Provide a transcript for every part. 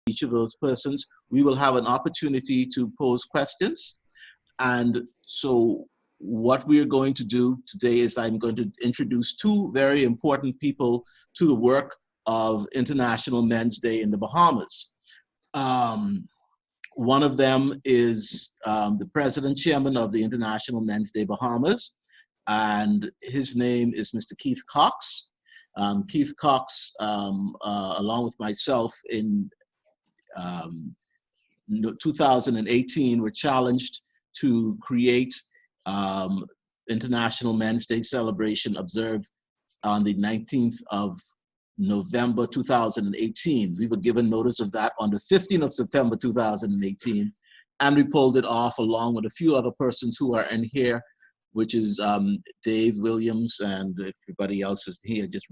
each of those persons. We will have an opportunity to pose questions. And so what we're going to do today is I'm going to introduce two very important people to the work of International Men's Day in the Bahamas. One of them is the president chairman of the International Men's Day Bahamas, and his name is Mr. Keith Cox. Keith Cox, along with myself in 2018, were challenged to create International Men's Day celebration observed on the 19th of November 2018. We were given notice of that on the 15th of September 2018, and we pulled it off along with a few other persons who are in here, which is Dave Williams, and everybody else is here. Just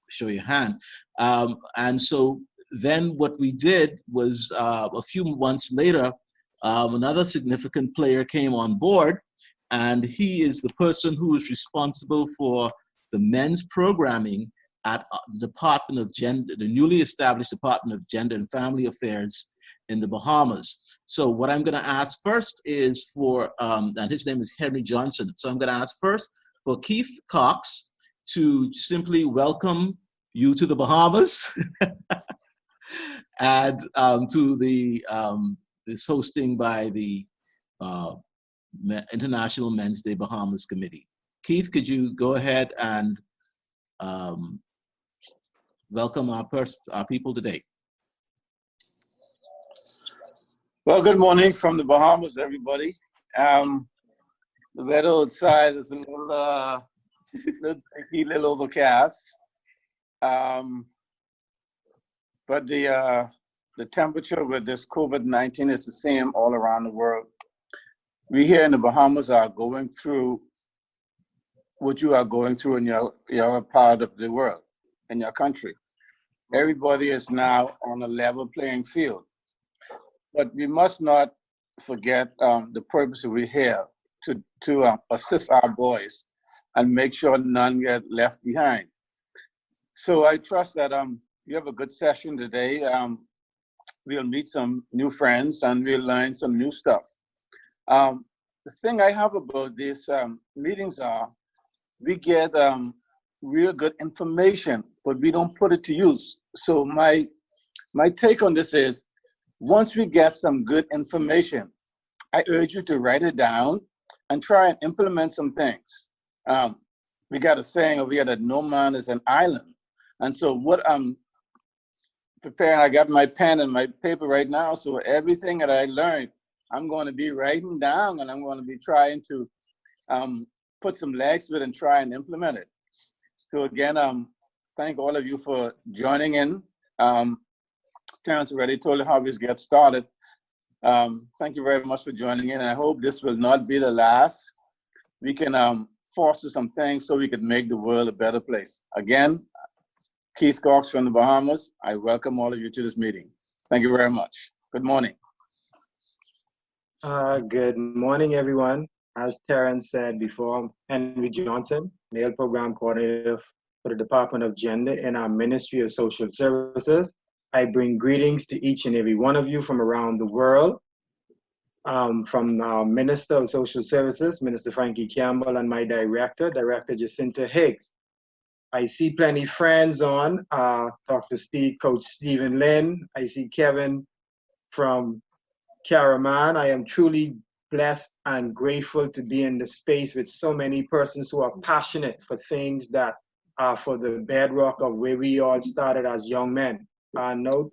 show your hand. And so then what we did was a few months later, another significant player came on board, and he is the person who is responsible for the men's programming at the Department of Gender, the newly established Department of Gender and Family Affairs in the Bahamas. So what I'm going to ask first is for, and his name is Henry Johnson. So I'm going to ask first for Keith Cox to simply welcome you to the Bahamas and to the this hosting by the International Men's Day Bahamas Committee. Keith, could you go ahead and welcome our people today? Well, good morning from the Bahamas, everybody. The weather outside is a little overcast, but the temperature with this COVID-19 is the same all around the world. We here in the Bahamas are going through what you are going through in your part of the world, in your country. Everybody is now on a level playing field. But we must not forget the purpose we're here to assist our boys and make sure none get left behind. So I trust that you have a good session today. We'll meet some new friends and we'll learn some new stuff. The thing I have about these meetings are we get real good information, but we don't put it to use. So my take on this is, once we get some good information, I urge you to write it down and try and implement some things. We got a saying over here that no man is an island. And so what I'm preparing, I got my pen and my paper right now, so everything that I learned, I'm going to be writing down, and I'm going to be trying to put some legs to it and try and implement it. So again, thank all of you for joining in. Terrence already told you how this gets started. Thank you very much for joining in. I hope this will not be the last. We can foster some things so we can make the world a better place. Again, Keith Cox from the Bahamas. I welcome all of you to this meeting. Thank you very much. Good morning. Good morning, everyone. As Terrence said before, I'm Henry Johnson, Male Program Coordinator for the Department of Gender in our Ministry of Social Services. I bring greetings to each and every one of you from around the world, from our Minister of Social Services, Minister Frankie Campbell, and my Director, Director Jacinta Higgs. I see plenty friends on, Dr. Steve, Coach Stephen Lynn. I see Kevin from Caraman. I am truly blessed and grateful to be in the space with so many persons who are passionate for things that are for the bedrock of where we all started as young men. Note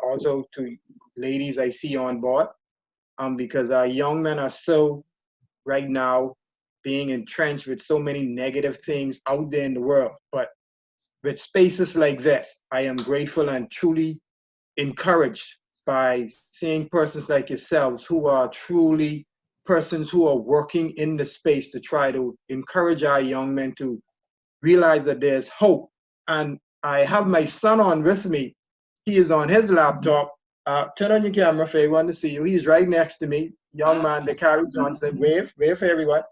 also to ladies I see on board, because our young men are so right now being entrenched with so many negative things out there in the world. But with spaces like this, I am grateful and truly encouraged by seeing persons like yourselves who are truly persons who are working in the space to try to encourage our young men to realize that there's hope. And I have my son on with me. He is on his laptop. Turn on your camera for everyone to see you. He's right next to me. Young man, Dakari Johnson. Wave for everyone.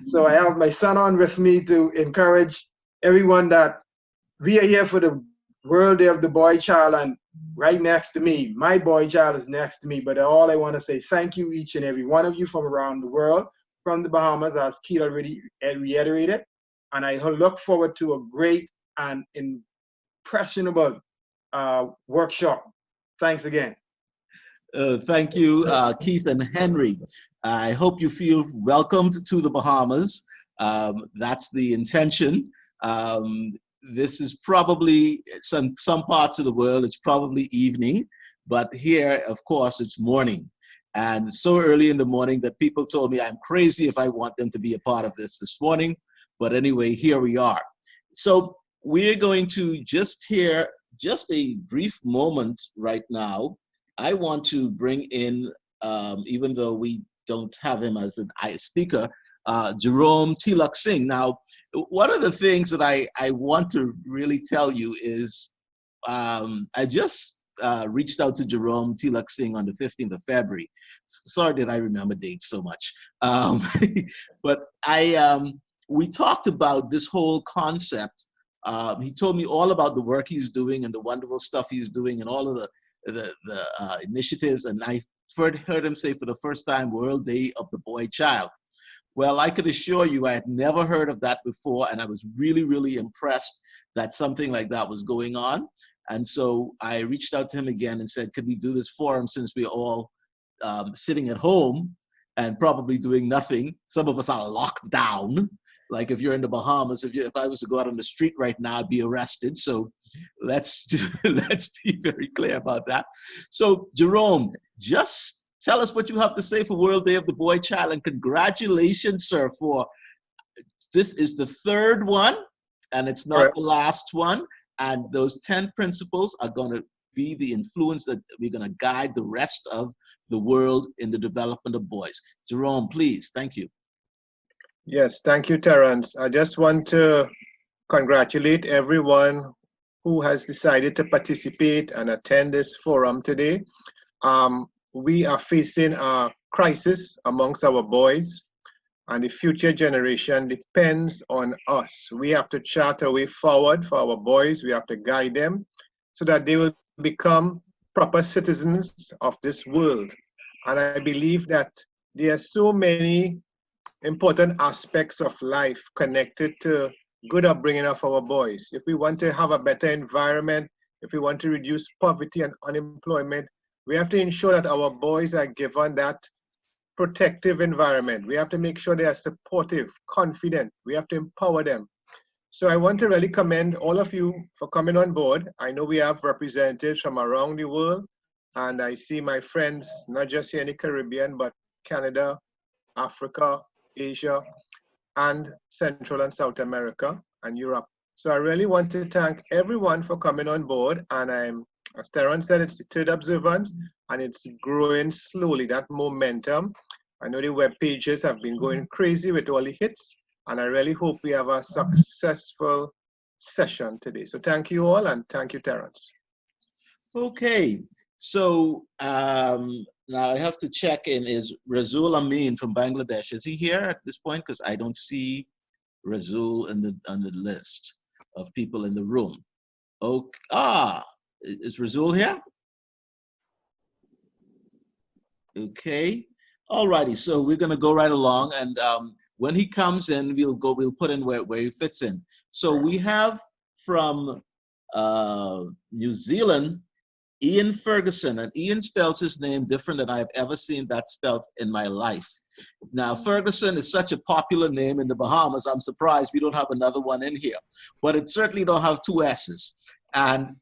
So I have my son on with me to encourage everyone that we are here for the World Day of the Boy Child, and right next to me. My boy child is next to me. But all I want to say, thank you, each and every one of you from around the world, from the Bahamas, as Keith already reiterated. And I look forward to a great and impressionable workshop. Thanks again. Thank you, Keith and Henry. I hope you feel welcomed to the Bahamas. That's the intention. This is probably some parts of the world, it's probably evening, but here, of course, it's morning. And so early in the morning that people told me I'm crazy if I want them to be a part of this morning. But anyway, here we are. So we're going to just hear just a brief moment right now. I want to bring in, even though we don't have him as a speaker, Jerome Tilak Singh. Now, one of the things that I want to really tell you is I just reached out to Jerome Tilak Singh on the 15th of February. Sorry that I remember dates so much. But we talked about this whole concept. He told me all about the work he's doing and the wonderful stuff he's doing and all of the initiatives. And I heard him say for the first time, World Day of the Boy Child. Well, I could assure you I had never heard of that before, and I was really, really impressed that something like that was going on. And so I reached out to him again and said, could we do this forum since we're all sitting at home and probably doing nothing? Some of us are locked down. Like if you're in the Bahamas, if I was to go out on the street right now, I'd be arrested. So let's be very clear about that. So Jerome, just tell us what you have to say for World Day of the Boy Child, and congratulations, sir, for this is the third one, and it's not the last one. And those 10 principles are going to be the influence that we're going to guide the rest of the world in the development of boys. Jerome, please, thank you. Yes, thank you, Terrence. I just want to congratulate everyone who has decided to participate and attend this forum today. We are facing a crisis amongst our boys, and the future generation depends on us. We have to chart a way forward for our boys. We have to guide them so that they will become proper citizens of this world. And I believe that there are so many important aspects of life connected to good upbringing of our boys. If we want to have a better environment, if we want to reduce poverty and unemployment, we have to ensure that our boys are given that protective environment. We have to make sure they are supportive, confident. We have to empower them. So I want to really commend all of you for coming on board. I know we have representatives from around the world, and I see my friends, not just here in the Caribbean, but Canada, Africa, Asia, and Central and South America, and Europe. So I really want to thank everyone for coming on board, and as Terrence said, it's the third observance, and it's growing slowly, that momentum. I know the web pages have been going crazy with all the hits, and I really hope we have a successful session today. So thank you all, and thank you, Terrence. Okay, so now I have to check in, is Razul Amin from Bangladesh, is he here at this point? Because I don't see Razul on the list of people in the room. Okay, is Razul here? Okay, alrighty, so we're gonna go right along, and when he comes in, we'll put in where he fits in. So we have from New Zealand, Ian Ferguson, and Ian spells his name different than I've ever seen that spelled in my life. Now, Ferguson is such a popular name in the Bahamas, I'm surprised we don't have another one in here, but it certainly don't have two S's. And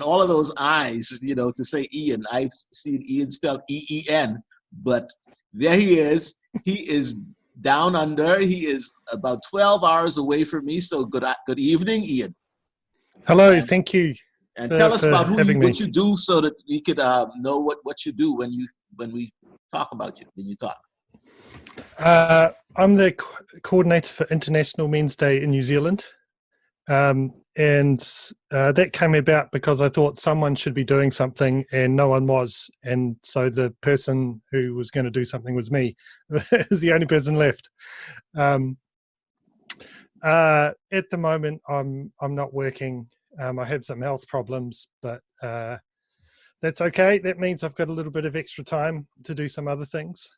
all of those I's, you know, to say Ian, I've seen Ian spelled E-E-N, but there he is. He is down under. He is about 12 hours away from me, so good evening, Ian. Hello, thank you. And tell us about what you do so that we could know what you do when we talk about you, when you talk. I'm the coordinator for International Men's Day in New Zealand. And that came about because I thought someone should be doing something and no one was. And so the person who was going to do something was me. It was the only person left. At the moment, I'm not working. I have some health problems, but that's okay. That means I've got a little bit of extra time to do some other things.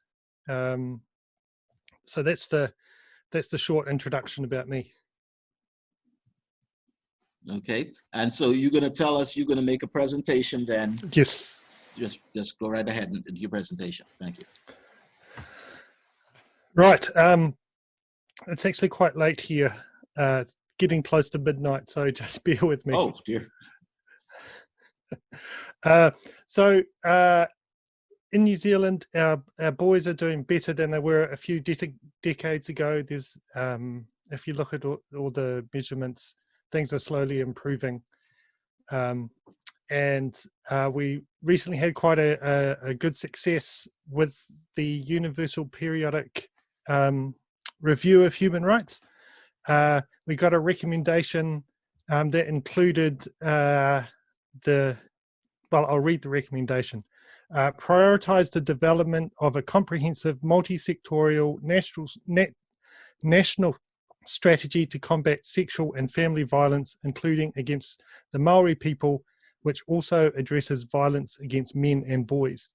So that's the short introduction about me. Okay, and so you're going to tell us, you're going to make a presentation then. Yes. Just go right ahead and do your presentation. Thank you. Right. It's actually quite late here. It's getting close to midnight, so just bear with me. Oh, dear. In New Zealand, our boys are doing better than they were a few decades ago. There's, if you look at all the measurements, things are slowly improving. And we recently had quite a good success with the Universal Periodic Review of Human Rights. We got a recommendation that included well, I'll read the recommendation. Prioritize the development of a comprehensive multi-sectorial national strategy to combat sexual and family violence, including against the Maori people, which also addresses violence against men and boys.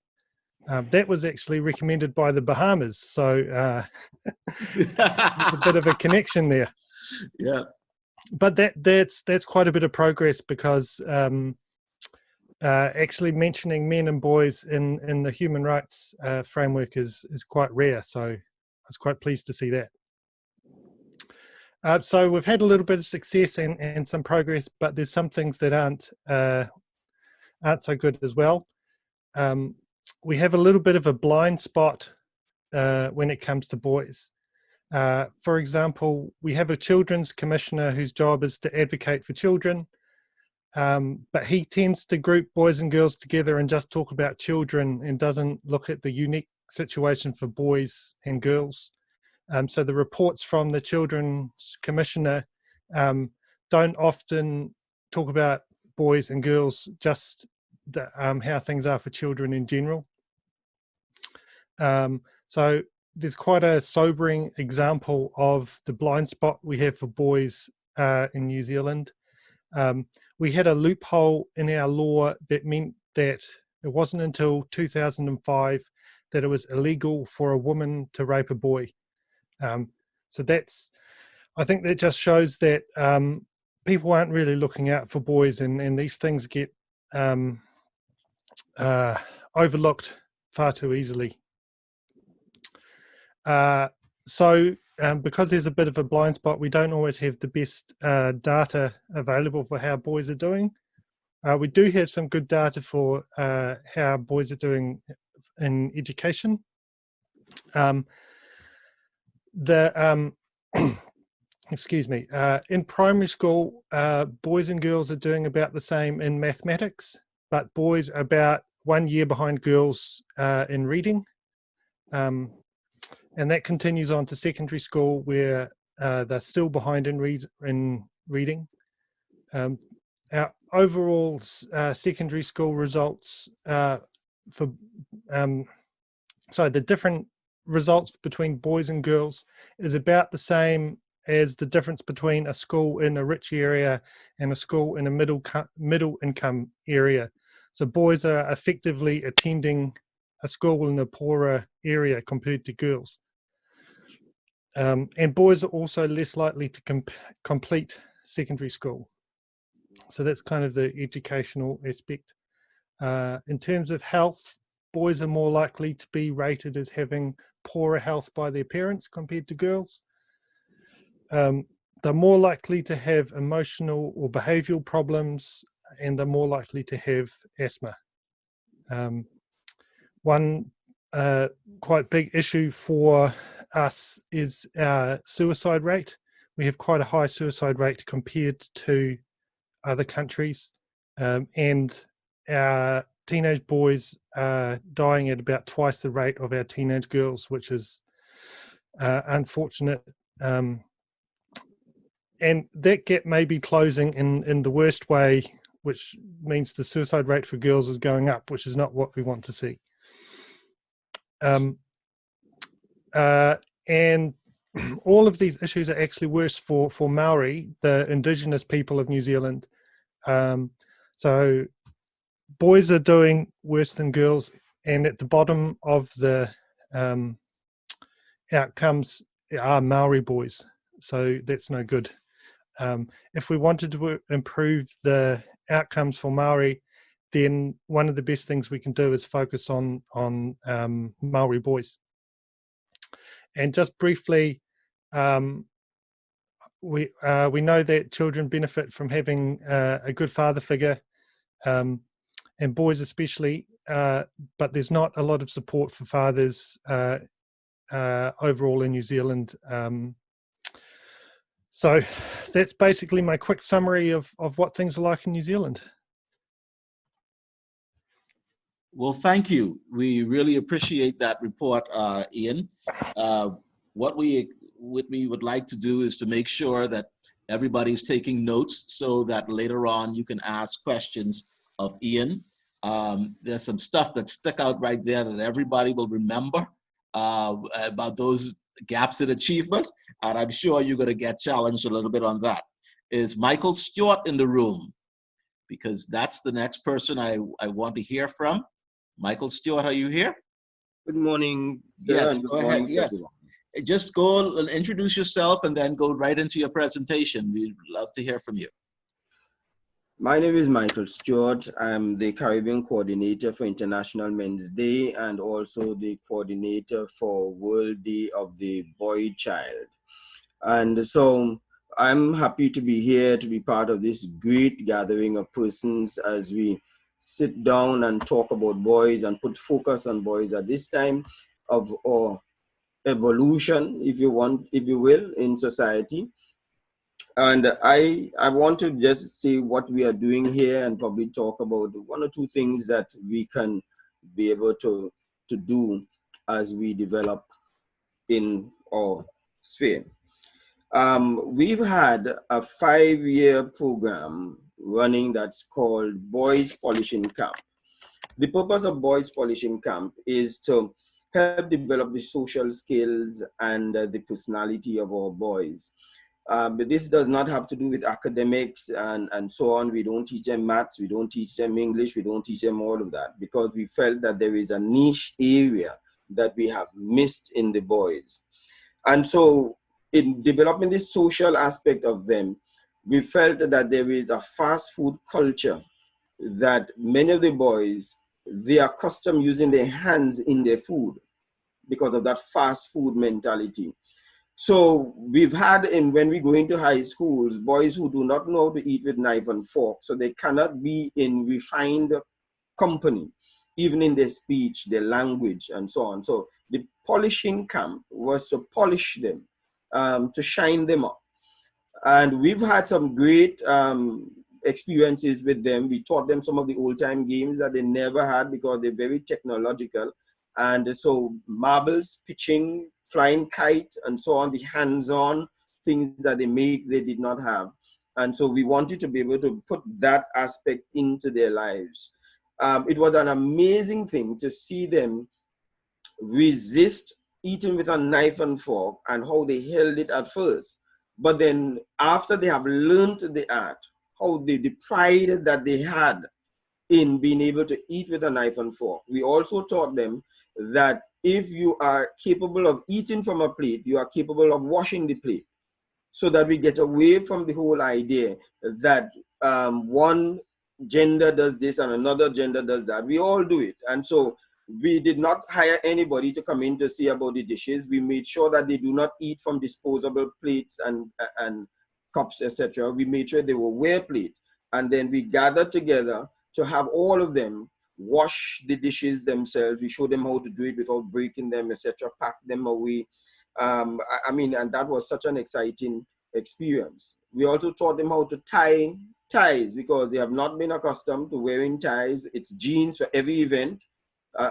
That was actually recommended by the Bahamas, so there's a bit of a connection there. Yeah. But that's quite a bit of progress, because actually mentioning men and boys in the human rights framework is quite rare. So I was quite pleased to see that. So we've had a little bit of success and some progress, but there's some things that aren't so good as well. We have a little bit of a blind spot when it comes to boys. For example, we have a children's commissioner whose job is to advocate for children, but he tends to group boys and girls together and just talk about children and doesn't look at the unique situation for boys and girls. So the reports from the children's commissioner don't often talk about boys and girls, just how things are for children in general. So there's quite a sobering example of the blind spot we have for boys in New Zealand. We had a loophole in our law that meant that it wasn't until 2005 that it was illegal for a woman to rape a boy. So I think that just shows that people aren't really looking out for boys, and these things get overlooked far too easily. Because there's a bit of a blind spot, we don't always have the best data available for how boys are doing. We do have some good data for how boys are doing in education. Excuse me, in primary school, boys and girls are doing about the same in mathematics, but boys are about 1 year behind girls in reading. And that continues on to secondary school, where they're still behind in reading. Our overall secondary school results the different results between boys and girls is about the same as the difference between a school in a rich area and a school in a middle income area. So boys are effectively attending a school in a poorer area compared to girls. And boys are also less likely to complete secondary school. So that's kind of the educational aspect. In terms of health, boys are more likely to be rated as having poorer health by their parents compared to girls. They're more likely to have emotional or behavioral problems, and they're more likely to have asthma. One quite big issue for us is our suicide rate. We have quite a high suicide rate compared to other countries, and our teenage boys are dying at about twice the rate of our teenage girls, which is unfortunate. And that gap may be closing in the worst way, which means the suicide rate for girls is going up, which is not what we want to see. And all of these issues are actually worse for Maori, the indigenous people of New Zealand. So boys are doing worse than girls, and at the bottom of the outcomes are Maori boys. So that's no good. If we wanted to improve the outcomes for Maori, then one of the best things we can do is focus on Maori boys. And just briefly, we know that children benefit from having a good father figure, and boys especially, but there's not a lot of support for fathers overall in New Zealand. So that's basically my quick summary of what things are like in New Zealand. Well, thank you. We really appreciate that report, Ian. What we would like to do is to make sure that everybody's taking notes so that later on you can ask questions of Ian. There's some stuff that stuck out right there that everybody will remember about those gaps in achievement, and I'm sure you're going to get challenged a little bit on that. Is Michael Stewart in the room? Because that's the next person I want to hear from. Michael Stewart, are you here? Good morning, sir. Yes, Good go ahead. morning, Yes. everyone. Just go and introduce yourself and then go right into your presentation. We'd love to hear from you. My name is Michael Stewart. I'm the Caribbean coordinator for International Men's Day and also the coordinator for World Day of the Boy Child. And so I'm happy to be here to be part of this great gathering of persons as we sit down and talk about boys and put focus on boys at this time of our evolution, if you will, in society. And I want to just say what we are doing here and probably talk about one or two things that we can be able to do as we develop in our sphere. We've had a 5-year program running that's called Boys Polishing Camp. The purpose of Boys Polishing Camp is to help develop the social skills and the personality of our boys. But this does not have to do with academics and so on. We don't teach them maths, we don't teach them English, we don't teach them all of that, because we felt that there is a niche area that we have missed in the boys. And so in developing this social aspect of them, we felt that there is a fast food culture that many of the boys, they are accustomed using their hands in their food because of that fast food mentality. So we've had, when we go into high schools, boys who do not know how to eat with knife and fork, so they cannot be in refined company, even in their speech, their language, and so on. So the polishing camp was to polish them, to shine them up. And we've had some great experiences with them. We taught them some of the old-time games that they never had because they're very technological. And so marbles, pitching, flying kite, and so on, the hands-on things that they did not have. And so we wanted to be able to put that aspect into their lives. It was an amazing thing to see them resist eating with a knife and fork and how they held it at first. But then after they have learned the art, how the pride that they had in being able to eat with a knife and fork. We also taught them that if you are capable of eating from a plate, you are capable of washing the plate, so that we get away from the whole idea that one gender does this and another gender does that. We all do it. And so we did not hire anybody to come in to see about the dishes. We made sure that they do not eat from disposable plates and cups, etc. We made sure they were wear plates. And then we gathered together to have all of them wash the dishes themselves. We showed them how to do it without breaking them, etc., pack them away. I mean, and that was such an exciting experience. We also taught them how to tie ties because they have not been accustomed to wearing ties. It's jeans for every event.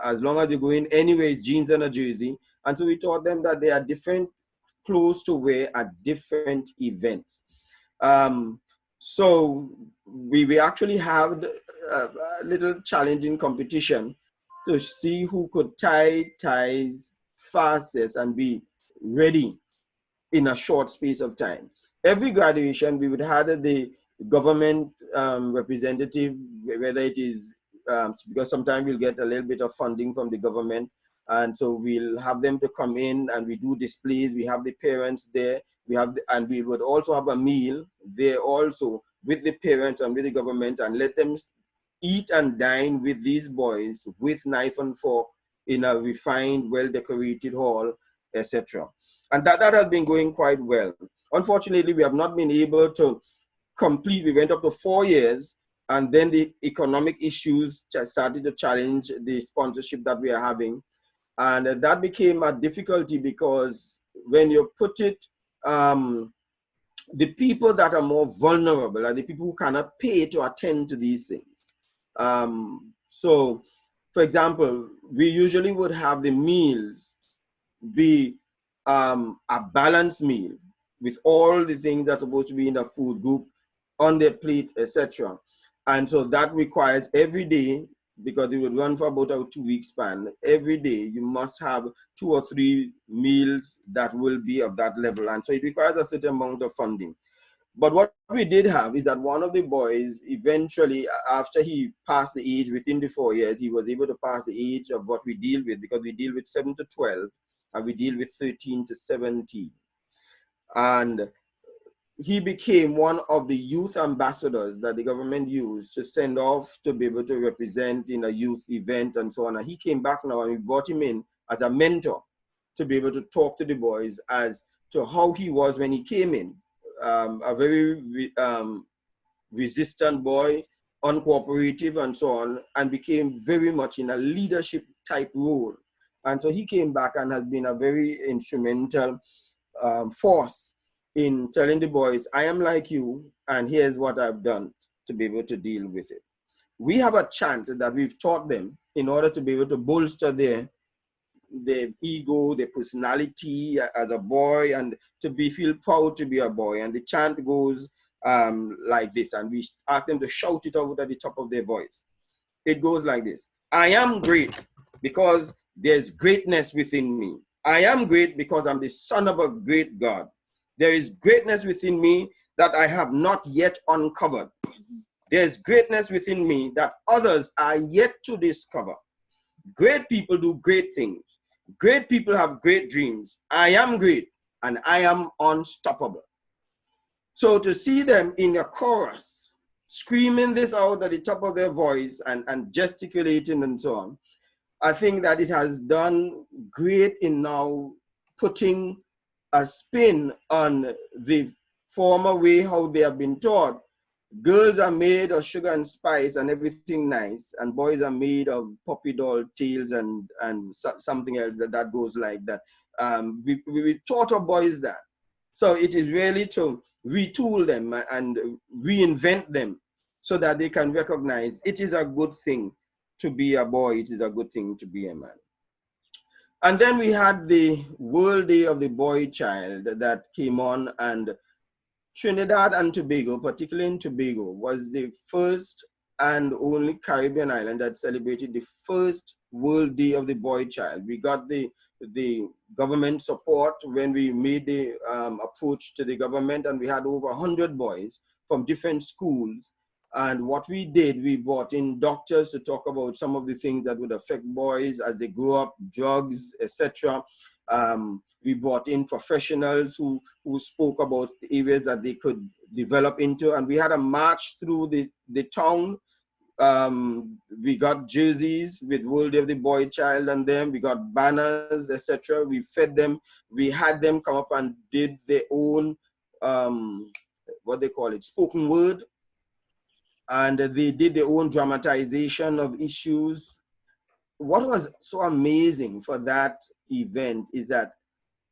As long as you're going anywhere, it's jeans and a jersey. And so we taught them that there are different clothes to wear at different events. So we actually had a little challenging competition to see who could tie ties fastest and be ready in a short space of time. Every graduation, we would have the government representative, whether it is because sometimes we'll get a little bit of funding from the government. And so we'll have them to come in and we do displays. We have the parents there. And we would also have a meal there also with the parents and with the government, and let them eat and dine with these boys with knife and fork in a refined, well-decorated hall, etc. And that has been going quite well. Unfortunately, we have not been able to complete. We went up to 4 years, and then the economic issues started to challenge the sponsorship that we are having. And that became a difficulty, because when you put it, the people that are more vulnerable are the people who cannot pay to attend to these things. So, for example, we usually would have the meals be a balanced meal with all the things that's supposed to be in the food group on their plate, etc. And so that requires every day, because it would run for about a 2-week span, every day you must have 2 or 3 meals that will be of that level. And so it requires a certain amount of funding. But what we did have is that one of the boys, eventually, after he passed the age within the 4 years, he was able to pass the age of what we deal with, because we deal with 7 to 12 and we deal with 13 to 17. And he became one of the youth ambassadors that the government used to send off to be able to represent in a youth event and so on. And he came back now, and we brought him in as a mentor to be able to talk to the boys as to how he was when he came in. A very resistant boy, uncooperative and so on, and became very much in a leadership type role. And so he came back and has been a very instrumental force in telling the boys, I am like you, and here's what I've done to be able to deal with it. We have a chant that we've taught them in order to be able to bolster their ego, their personality as a boy, and to feel proud to be a boy. And the chant goes like this, and we ask them to shout it out at the top of their voice. It goes like this: I am great because there's greatness within me. I am great because I'm the son of a great God. There is greatness within me that I have not yet uncovered. There's greatness within me that others are yet to discover. Great people do great things. Great people have great dreams. I am great and I am unstoppable. So to see them in a chorus, screaming this out at the top of their voice and gesticulating and so on, I think that it has done great in now putting a spin on the former way how they have been taught. Girls are made of sugar and spice and everything nice, and boys are made of puppy doll tails and something else that goes like that. We taught our boys that. So it is really to retool them and reinvent them so that they can recognize it is a good thing to be a boy, it is a good thing to be a man. And then we had the World Day of the Boy Child that came on, and Trinidad and Tobago, particularly in Tobago, was the first and only Caribbean island that celebrated the first World Day of the Boy Child. We got the government support when we made the approach to the government, and we had over 100 boys from different schools. And what we did, we brought in doctors to talk about some of the things that would affect boys as they grow up, drugs, etc. We brought in professionals who spoke about the areas that they could develop into. And we had a march through the town. We got jerseys with World Day of the Boy Child on them. We got banners, etc. We fed them. We had them come up and did their own, what they call it, spoken word. And they did their own dramatization of issues. What was so amazing for that event is that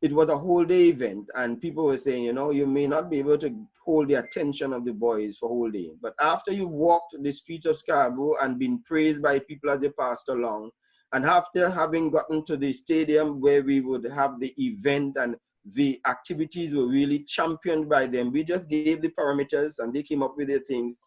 it was a whole day event, and people were saying, you know, you may not be able to hold the attention of the boys for a whole day, but after you've walked the streets of Scarborough and been praised by people as they passed along, and after having gotten to the stadium where we would have the event and the activities were really championed by them, we just gave the parameters and they came up with their things.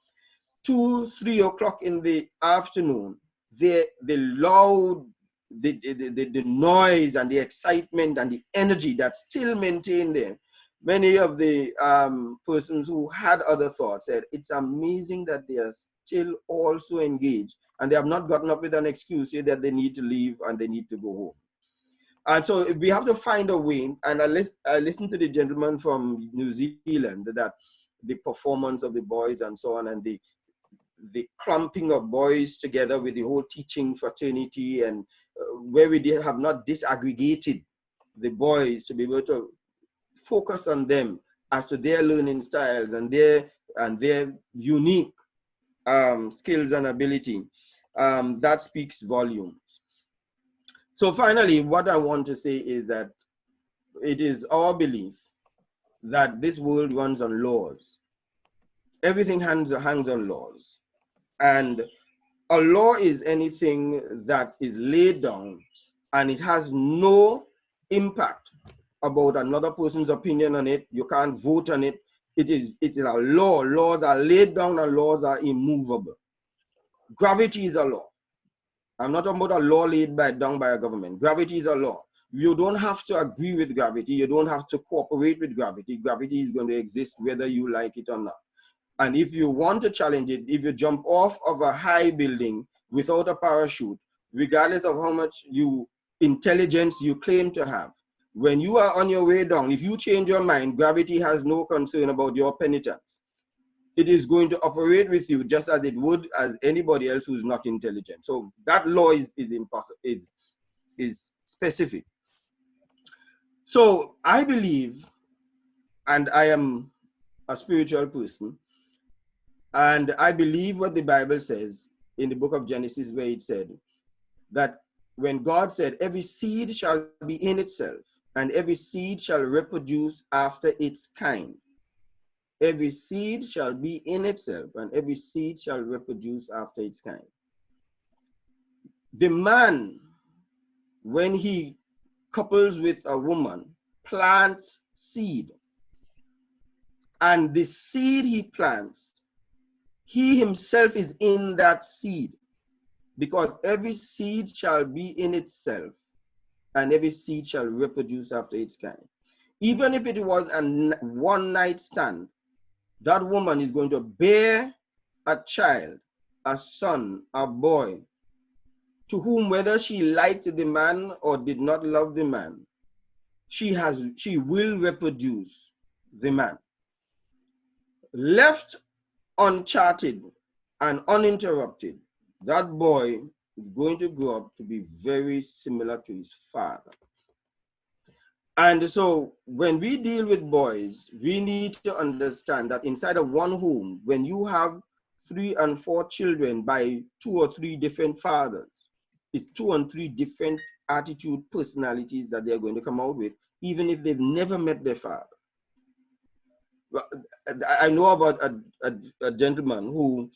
2, 3 o'clock in the afternoon, the loud, the noise and the excitement and the energy that's still maintained there many of the persons who had other thoughts said, it's amazing that they are still also engaged and they have not gotten up with an excuse, say that they need to leave and they need to go home. And so we have to find a way, and I listened to the gentleman from New Zealand, that the performance of the boys and so on, and the clumping of boys together with the whole teaching fraternity, and where we have not disaggregated the boys to be able to focus on them as to their learning styles and their unique skills and ability, that speaks volumes. So finally, what I want to say is that it is our belief that this world runs on laws. Everything hangs on laws. And a law is anything that is laid down and it has no impact about another person's opinion on it. You can't vote on it. It is a law. Laws are laid down and laws are immovable. Gravity is a law. I'm not talking about a law laid down by a government. Gravity is a law. You don't have to agree with gravity. You don't have to cooperate with gravity. Gravity is going to exist whether you like it or not. And if you want to challenge it, if you jump off of a high building without a parachute, regardless of how much intelligence you claim to have, when you are on your way down, if you change your mind, gravity has no concern about your penitence. It is going to operate with you just as it would as anybody else who's not intelligent. So that law is impossible, is specific. So I believe, and I am a spiritual person, and I believe what the Bible says in the book of Genesis, where it said that when God said, every seed shall be in itself, and every seed shall reproduce after its kind. Every seed shall be in itself, and every seed shall reproduce after its kind. The man, when he couples with a woman, plants seed. And the seed he plants, he himself is in that seed, because every seed shall be in itself, and every seed shall reproduce after its kind. Even if it was a one-night stand, that woman is going to bear a child, a son, a boy, to whom, whether she liked the man or did not love the man, she will reproduce the man. Left uncharted and uninterrupted, that boy is going to grow up to be very similar to his father. And so when we deal with boys, we need to understand that inside of one home, when you have 3 and 4 children by 2 or 3 different fathers, it's 2 and 3 different attitude, personalities that they're going to come out with, even if they've never met their father. I know about a gentleman who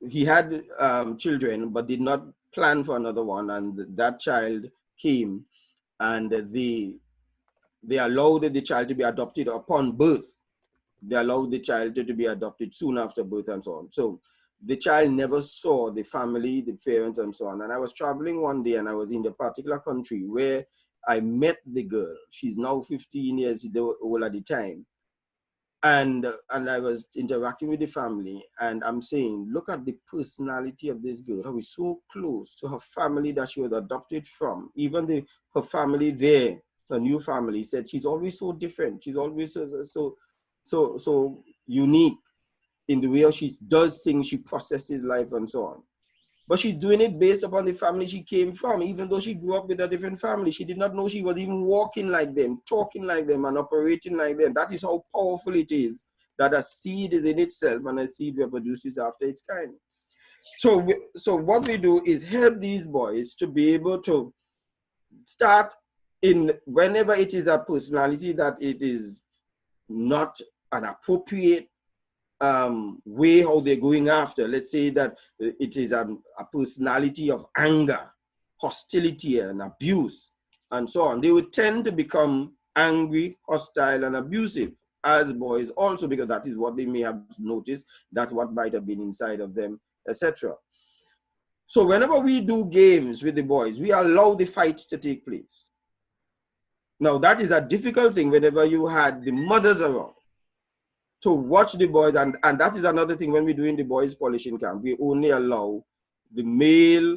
he had children but did not plan for another one, and that child came, and they allowed the child to be adopted upon birth. They allowed the child to be adopted soon after birth and so on. So the child never saw the family, the parents and so on. And I was traveling one day and I was in the particular country where I met the girl. She's now 15 years old at the time. And I was interacting with the family, and I'm saying, look at the personality of this girl, how he's so close to her family that she was adopted from. Even her family there, her new family, said she's always so different. She's always so unique in the way she does things, she processes life and so on. But she's doing it based upon the family she came from. Even though she grew up with a different family, she did not know she was even walking like them, talking like them, and operating like them. That is how powerful it is, that a seed is in itself and a seed reproduces after its kind. So what we do is help these boys to be able to start in, whenever it is a personality that it is not an appropriate way how they're going after. Let's say that it is a personality of anger, hostility and abuse and so on. They would tend to become angry, hostile and abusive as boys also, because that is what they may have noticed, that's what might have been inside of them, etc. So whenever we do games with the boys, we allow the fights to take place. Now, that is a difficult thing whenever you had the mothers around to watch the boys. And that is another thing when we're doing the boys polishing camp. We only allow the male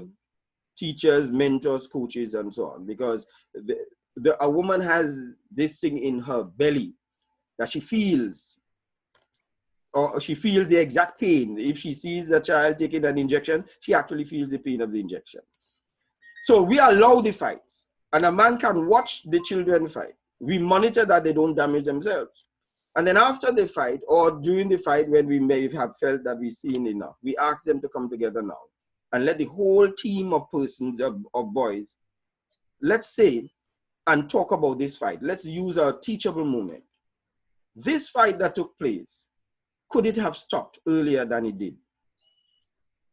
teachers, mentors, coaches, and so on, because a woman has this thing in her belly that she feels, or she feels the exact pain. If she sees a child taking an injection, she actually feels the pain of the injection. So we allow the fights, and a man can watch the children fight. We monitor that they don't damage themselves. And then after the fight, or during the fight, when we may have felt that we've seen enough, we ask them to come together now and let the whole team of persons, of boys, let's say, and talk about this fight. Let's use our teachable moment. This fight that took place, could it have stopped earlier than it did?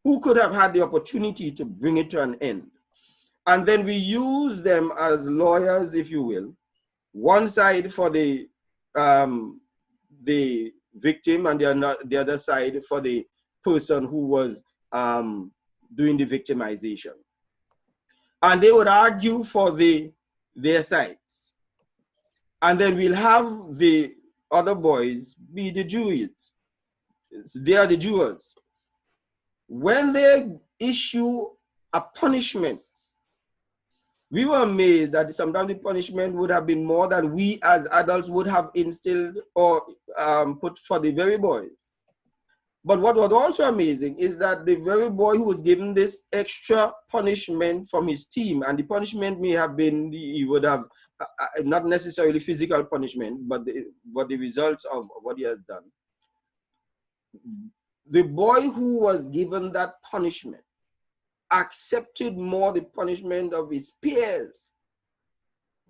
Who could have had the opportunity to bring it to an end? And then we use them as lawyers, if you will. One side for the victim, and the other side for the person who was doing the victimization. And they would argue for their sides. And then we'll have the other boys be the juries. They are the jurors. When they issue a punishment, we were amazed that sometimes the punishment would have been more than we as adults would have instilled or put for the very boys. But what was also amazing is that the very boy who was given this extra punishment from his team, and the punishment may have been, he would have, not necessarily physical punishment, but the results of what he has done. The boy who was given that punishment accepted more the punishment of his peers,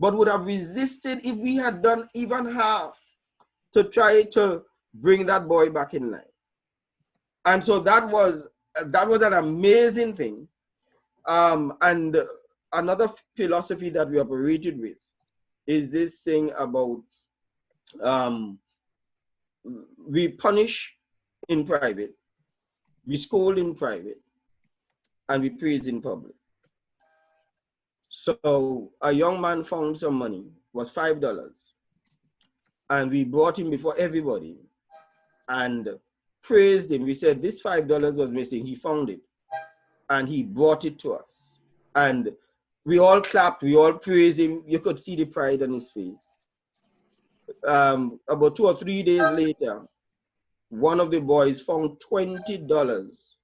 but would have resisted if we had done even half to try to bring that boy back in line. And so that was an amazing thing. And another philosophy that we operated with is this thing about we punish in private, we scold in private, and we praise in public. So a young man found some money, was $5, and we brought him before everybody and praised him. We said this $5 was missing, he found it, and he brought it to us. And we all clapped, we all praised him. You could see the pride on his face. About 2 or 3 days later, one of the boys found $20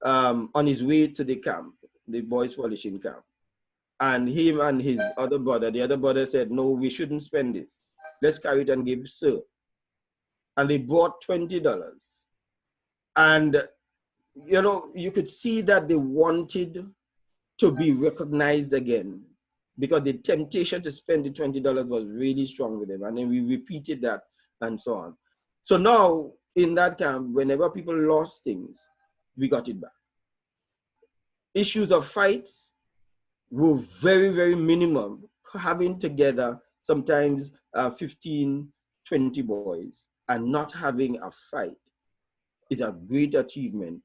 on his way to the camp, the boys polishing camp. And him and his other brother, the other brother said, no, we shouldn't spend this. Let's carry it and give sir. And they brought $20. And, you know, you could see that they wanted to be recognized again, because the temptation to spend the $20 was really strong with them. And then we repeated that and so on. So now in that camp, whenever people lost things, we got it back. Issues of fights were very, very minimum, having together sometimes 15, 20 boys and not having a fight is a great achievement,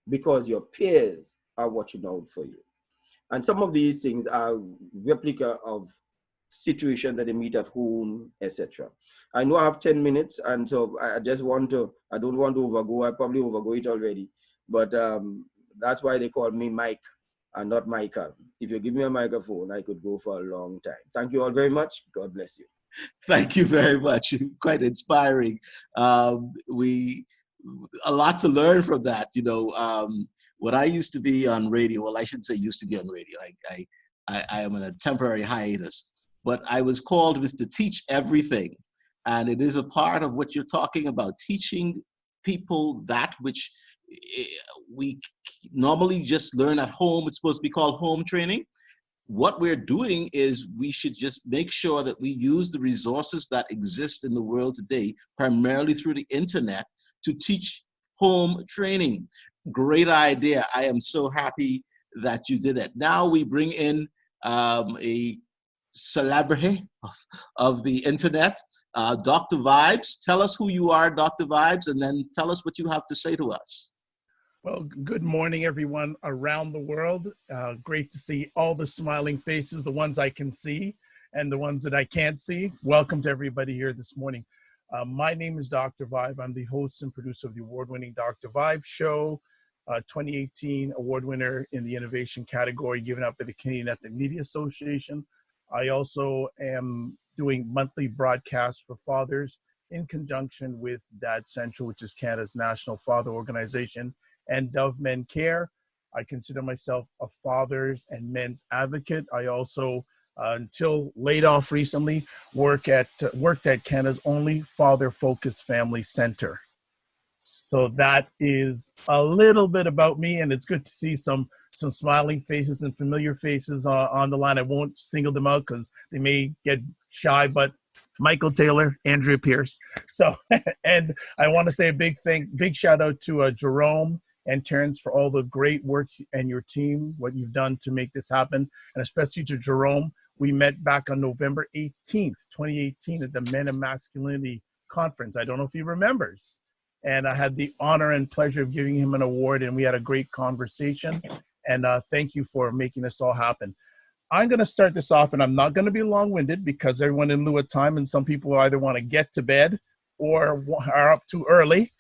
because your peers are watching out for you. And some of these things are replica of situations that they meet at home, etc. I know I have 10 minutes, and so I don't want to overgo. I probably overgo it already, but that's why they call me Mike and not Michael. If you give me a microphone, I could go for a long time. Thank you all very much. God bless you. Thank you very much. Quite inspiring. A lot to learn from that. You know, when I used to be on radio, well, I shouldn't say used to be on radio. I am on a temporary hiatus, but I was called Mr. Teach Everything. And it is a part of what you're talking about, teaching people that which we normally just learn at home. It's supposed to be called home training. What we're doing is we should just make sure that we use the resources that exist in the world today, primarily through the internet, to teach home training. Great idea. I am so happy that you did it. Now we bring in a celebrity of the internet, Dr. Vibes. Tell us who you are, Dr. Vibes, and then tell us what you have to say to us. Well, good morning, everyone around the world. Great to see all the smiling faces, the ones I can see. and the ones that I can't see. Welcome to everybody here this morning. My name is Dr. Vibe. I'm the host and producer of the award-winning Dr. Vibe Show, 2018 award winner in the innovation category given out by the Canadian Ethnic Media Association. I also am doing monthly broadcasts for fathers in conjunction with Dad Central, which is Canada's national father organization, and Dove Men Care. I consider myself a fathers and men's advocate. I also, until laid off recently, worked at Canada's only father-focused family center. So that is a little bit about me, and it's good to see some smiling faces and familiar faces on the line. I won't single them out because they may get shy, but Michael Taylor, Andrea Pierce. So, and I want to say a big shout out to Jerome and Terrence for all the great work and your team, what you've done to make this happen, and especially to Jerome. We met back on November 18th, 2018 at the Men and Masculinity Conference. I don't know if he remembers. And I had the honor and pleasure of giving him an award, and we had a great conversation. And thank you for making this all happen. I'm going to start this off, and I'm not going to be long-winded because everyone in lieu of time, and some people either want to get to bed or are up too early.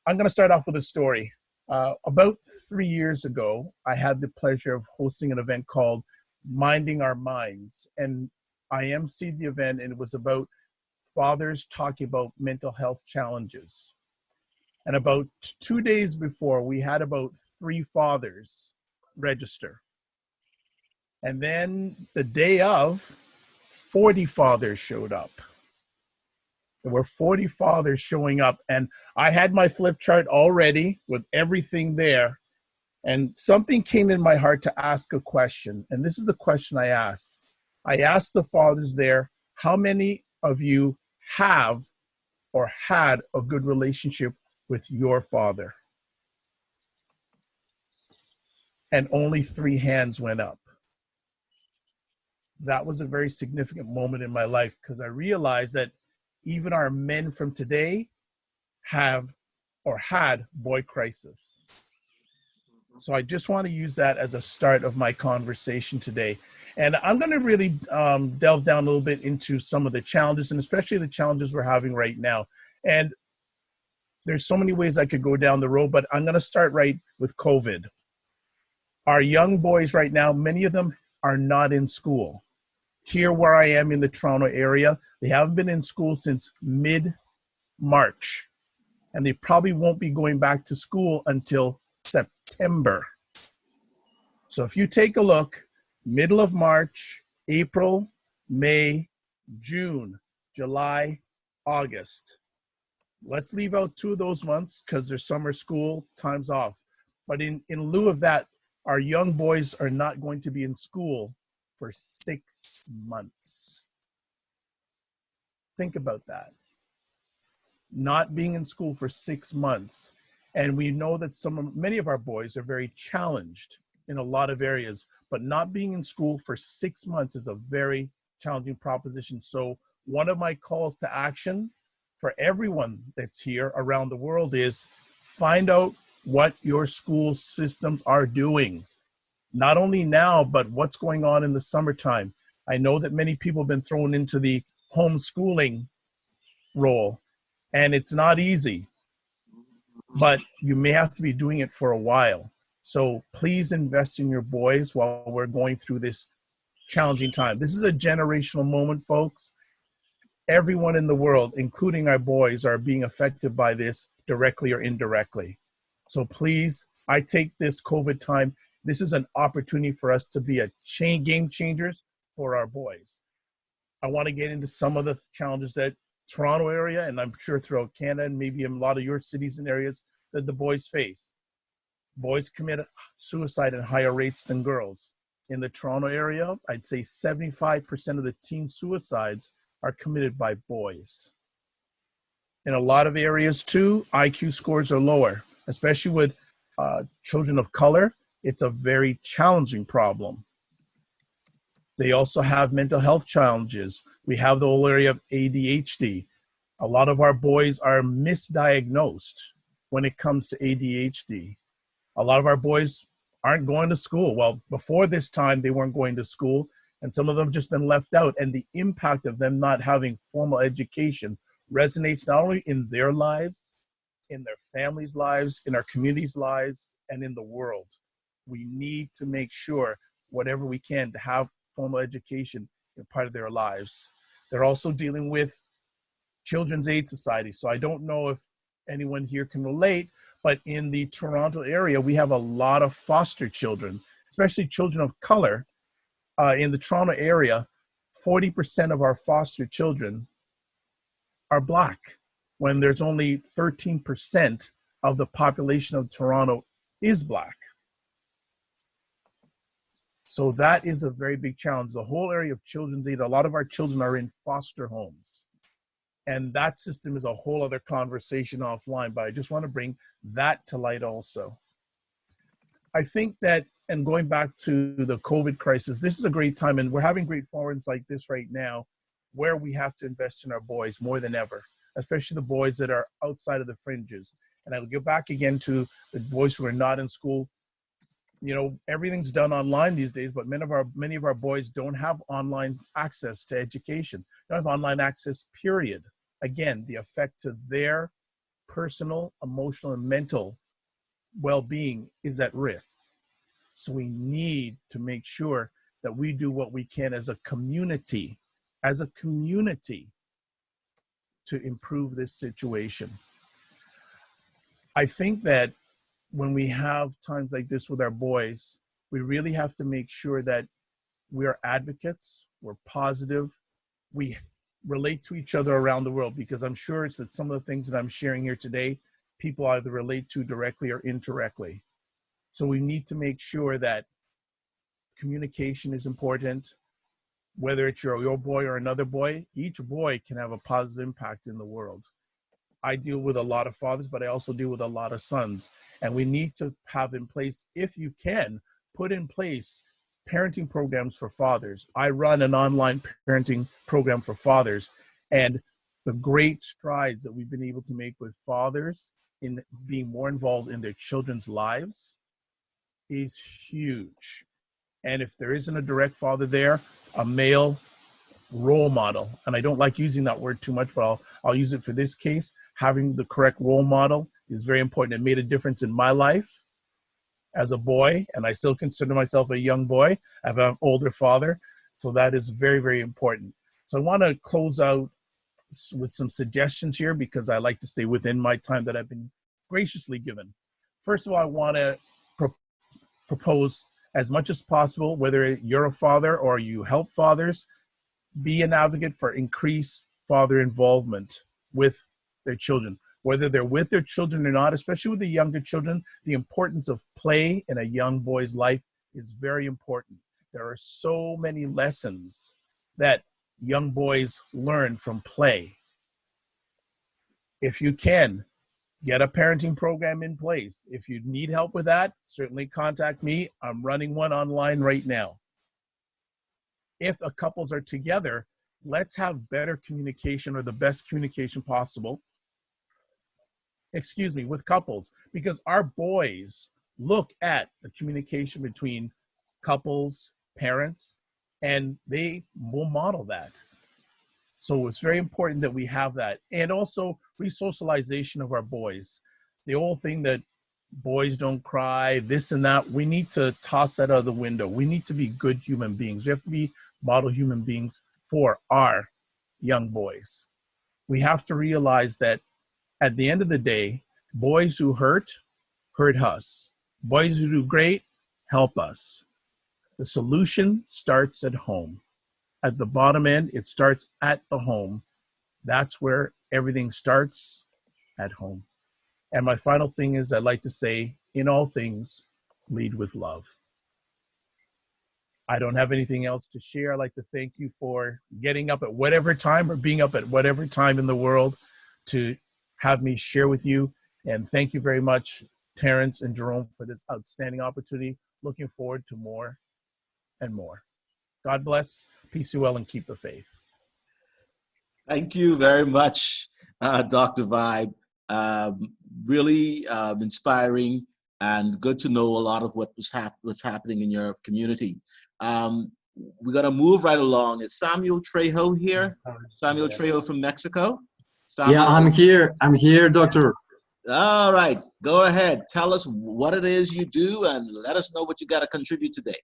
I'm going to start off with a story. About 3 years ago, I had the pleasure of hosting an event called Minding Our Minds. And I emceed the event, and it was about fathers talking about mental health challenges. And about 2 days before, we had about 3 fathers register. And then the day of, 40 fathers showed up. There were 40 fathers showing up. And I had my flip chart already with everything there. And something came in my heart to ask a question. And this is the question I asked. I asked the fathers there, how many of you have or had a good relationship with your father? And only 3 hands went up. That was a very significant moment in my life because I realized that even our men from today have or had boy crisis. So I just want to use that as a start of my conversation today. And I'm going to really delve down a little bit into some of the challenges, and especially the challenges we're having right now. And there's so many ways I could go down the road, but I'm going to start right with COVID. Our young boys right now, many of them are not in school. Here where I am in the Toronto area, they haven't been in school since mid-March. And they probably won't be going back to school until September. So if you take a look, middle of March, April, May, June, July, August. Let's leave out 2 of those months because there's summer school, time's off. But in lieu of that, our young boys are not going to be in school for 6 months. Think about that. Not being in school for 6 months. And we know that many of our boys are very challenged in a lot of areas, but not being in school for 6 months is a very challenging proposition. So one of my calls to action for everyone that's here around the world is find out what your school systems are doing. Not only now, but what's going on in the summertime. I know that many people have been thrown into the homeschooling role, and it's not easy, but you may have to be doing it for a while. So please invest in your boys while we're going through this challenging time. This is a generational moment, folks. Everyone in the world, including our boys, are being affected by this directly or indirectly. So please, I take this COVID time. This is an opportunity for us to be game changers for our boys. I want to get into some of the challenges that Toronto area, and I'm sure throughout Canada, and maybe in a lot of your cities and areas that the boys face. Boys commit suicide at higher rates than girls. In the Toronto area, I'd say 75% of the teen suicides are committed by boys. In a lot of areas too, IQ scores are lower, especially with children of color. It's a very challenging problem. They also have mental health challenges. We have the whole area of ADHD. A lot of our boys are misdiagnosed when it comes to ADHD. A lot of our boys aren't going to school. Well, before this time, they weren't going to school. and some of them have just been left out. And the impact of them not having formal education resonates not only in their lives, in their families' lives, in our communities' lives, and in the world. We need to make sure whatever we can to have formal education in part of their lives. They're also dealing with Children's Aid Society. So I don't know if anyone here can relate, but in the Toronto area, we have a lot of foster children, especially children of color. In the Toronto area, 40% of our foster children are Black, when there's only 13% of the population of Toronto is Black. So that is a very big challenge. The whole area of Children's Aid, a lot of our children are in foster homes. And that system is a whole other conversation offline, but I just want to bring that to light also. I think that, and going back to the COVID crisis, this is a great time, and we're having great forums like this right now, where we have to invest in our boys more than ever, especially the boys that are outside of the fringes. And I'll go back again to the boys who are not in school. You know, everything's done online these days, but many of our boys don't have online access to education. They don't have online access, period. Again, the effect to their personal, emotional, and mental well-being is at risk. So we need to make sure that we do what we can as a community, to improve this situation. I think that when we have times like this with our boys, we really have to make sure that we are advocates, we're positive, we relate to each other around the world, because I'm sure it's that some of the things that I'm sharing here today, people either relate to directly or indirectly. So we need to make sure that communication is important, whether it's your boy or another boy. Each boy can have a positive impact in the world. I deal with a lot of fathers, but I also deal with a lot of sons. And we need to have in place, if you can, put in place parenting programs for fathers. I run an online parenting program for fathers, and the great strides that we've been able to make with fathers in being more involved in their children's lives is huge. And if there isn't a direct father there, a male role model, and I don't like using that word too much, but I'll use it for this case, having the correct role model is very important. It made a difference in my life as a boy, and I still consider myself a young boy. I have an older father, so that is very, very important. So I want to close out with some suggestions here, because I like to stay within my time that I've been graciously given. First of all, I want to propose, as much as possible, whether you're a father or you help fathers, be an advocate for increased father involvement with their children, whether they're with their children or not, especially with the younger children. The importance of play in a young boy's life is very important. There are so many lessons that young boys learn from play. If you can, get a parenting program in place. If you need help with that, certainly contact me. I'm running one online right now. If the couples are together, let's have better communication, or the best communication possible, with couples, because our boys look at the communication between couples, parents, and they will model that. So it's very important that we have that. And also re-socialization of our boys. The old thing that boys don't cry, this and that, we need to toss that out of the window. We need to be good human beings. We have to be model human beings for our young boys. We have to realize that at the end of the day, boys who hurt us. Boys who do great help us. The solution starts at home. At the bottom end, it starts at the home. That's where everything starts, at home. And my final thing is, I'd like to say, in all things, lead with love. I don't have anything else to share. I'd like to thank you for getting up at whatever time, or being up at whatever time in the world, to have me share with you. And thank you very much, Terrence and Jerome, for this outstanding opportunity. Looking forward to more and more. God bless, peace be well, and keep the faith. Thank you very much, Dr. Vibe. Really inspiring, and good to know a lot of what's happening in your community. we're gonna move right along. Is Samuel Trejo here? Samuel Trejo from Mexico? Samuel? Yeah, I'm here. I'm here, doctor. All right, go ahead. Tell us what it is you do and let us know what you got to contribute today.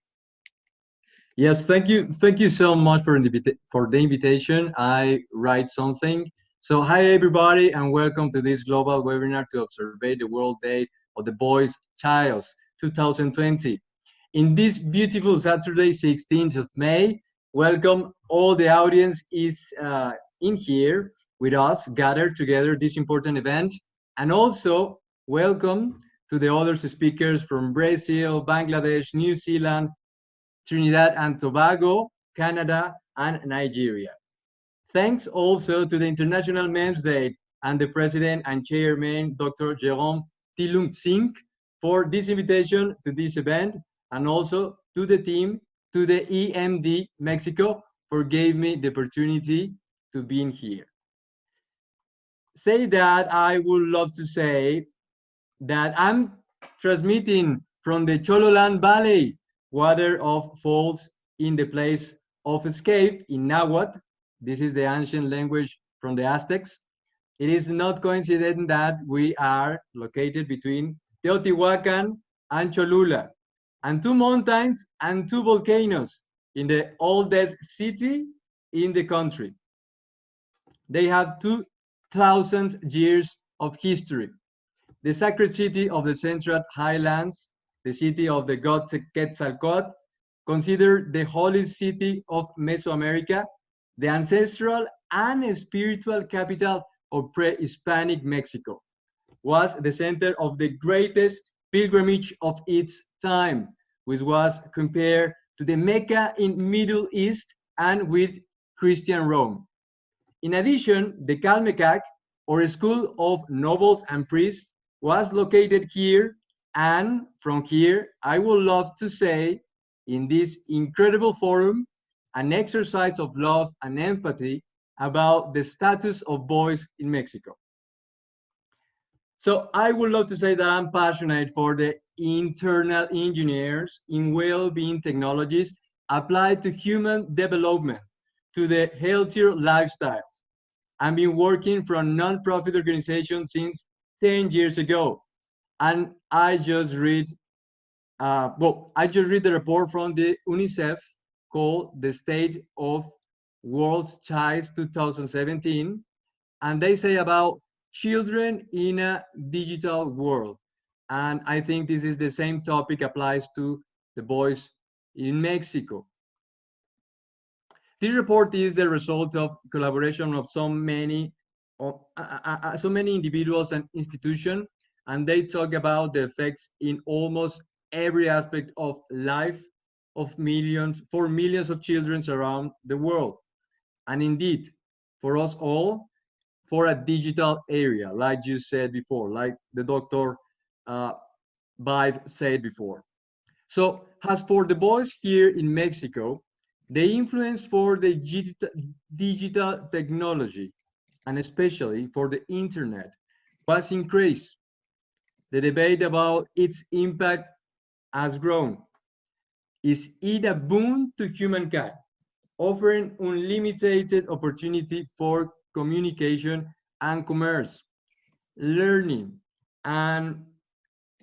Yes, thank you. Thank you so much for the invitation. I write something. So hi, everybody, and welcome to this global webinar to observe the World Day of the Boys Child 2020. In this beautiful Saturday, 16th of May, welcome all the audience is in here with us, gathered together this important event. And also welcome to the other speakers from Brazil, Bangladesh, New Zealand, Trinidad and Tobago, Canada, and Nigeria. Thanks also to the International Men's Day and the President and Chairman, Dr. Jerome Tilung Singh, for this invitation to this event, and also to the team, to the EMD Mexico, for giving me the opportunity to be in here. Say that I would love to say that I'm transmitting from the Chololan Valley, water of falls in the place of escape in Nahuatl. This is the ancient language from the Aztecs. It is not coincident that we are located between Teotihuacan and Cholula, and two mountains and two volcanoes in the oldest city in the country. They have 2,000 years of history. The sacred city of the Central Highlands, the city of the god Quetzalcoatl, considered the holy city of Mesoamerica, the ancestral and spiritual capital of pre-Hispanic Mexico, was the center of the greatest pilgrimage of its time, which was compared to the Mecca in Middle East and with Christian Rome. In addition, the Calmecac, or School of Nobles and Priests, was located here, and from here, I would love to say, in this incredible forum, an exercise of love and empathy about the status of boys in Mexico. So I would love to say that I'm passionate for the internal engineers in well-being technologies applied to human development, to the healthier lifestyles. I've been working for a non-profit organization since 10 years ago, and I just read the report from the UNICEF called the State of World's Child 2017, and they say about children in a digital world. And I think this is the same topic applies to the boys in Mexico. This report is the result of collaboration of so many individuals and institutions, and they talk about the effects in almost every aspect of life of for millions of children around the world. And indeed, for us all, for a digital area, like you said before, like the Dr. Vibe said before. So as for the boys here in Mexico, the influence for the digital technology, and especially for the internet, was increased. The debate about its impact has grown. Is it a boon to humankind, offering unlimited opportunity for communication and commerce, learning, and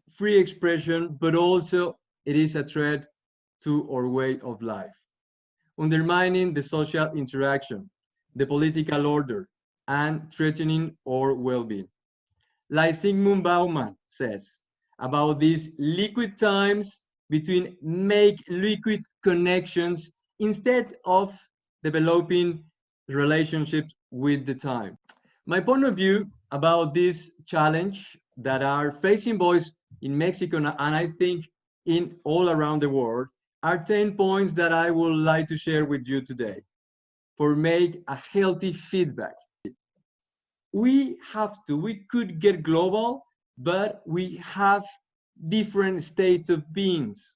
free expression, but also it is a threat to our way of life, undermining the social interaction, the political order, and threatening our well-being. Like Sigmund Bauman says about these liquid times between make liquid connections instead of developing relationships with the time. My point of view about this challenge that are facing boys in Mexico, and I think in all around the world, are 10 points that I would like to share with you today for make a healthy feedback. We could get global, but we have different states of beings.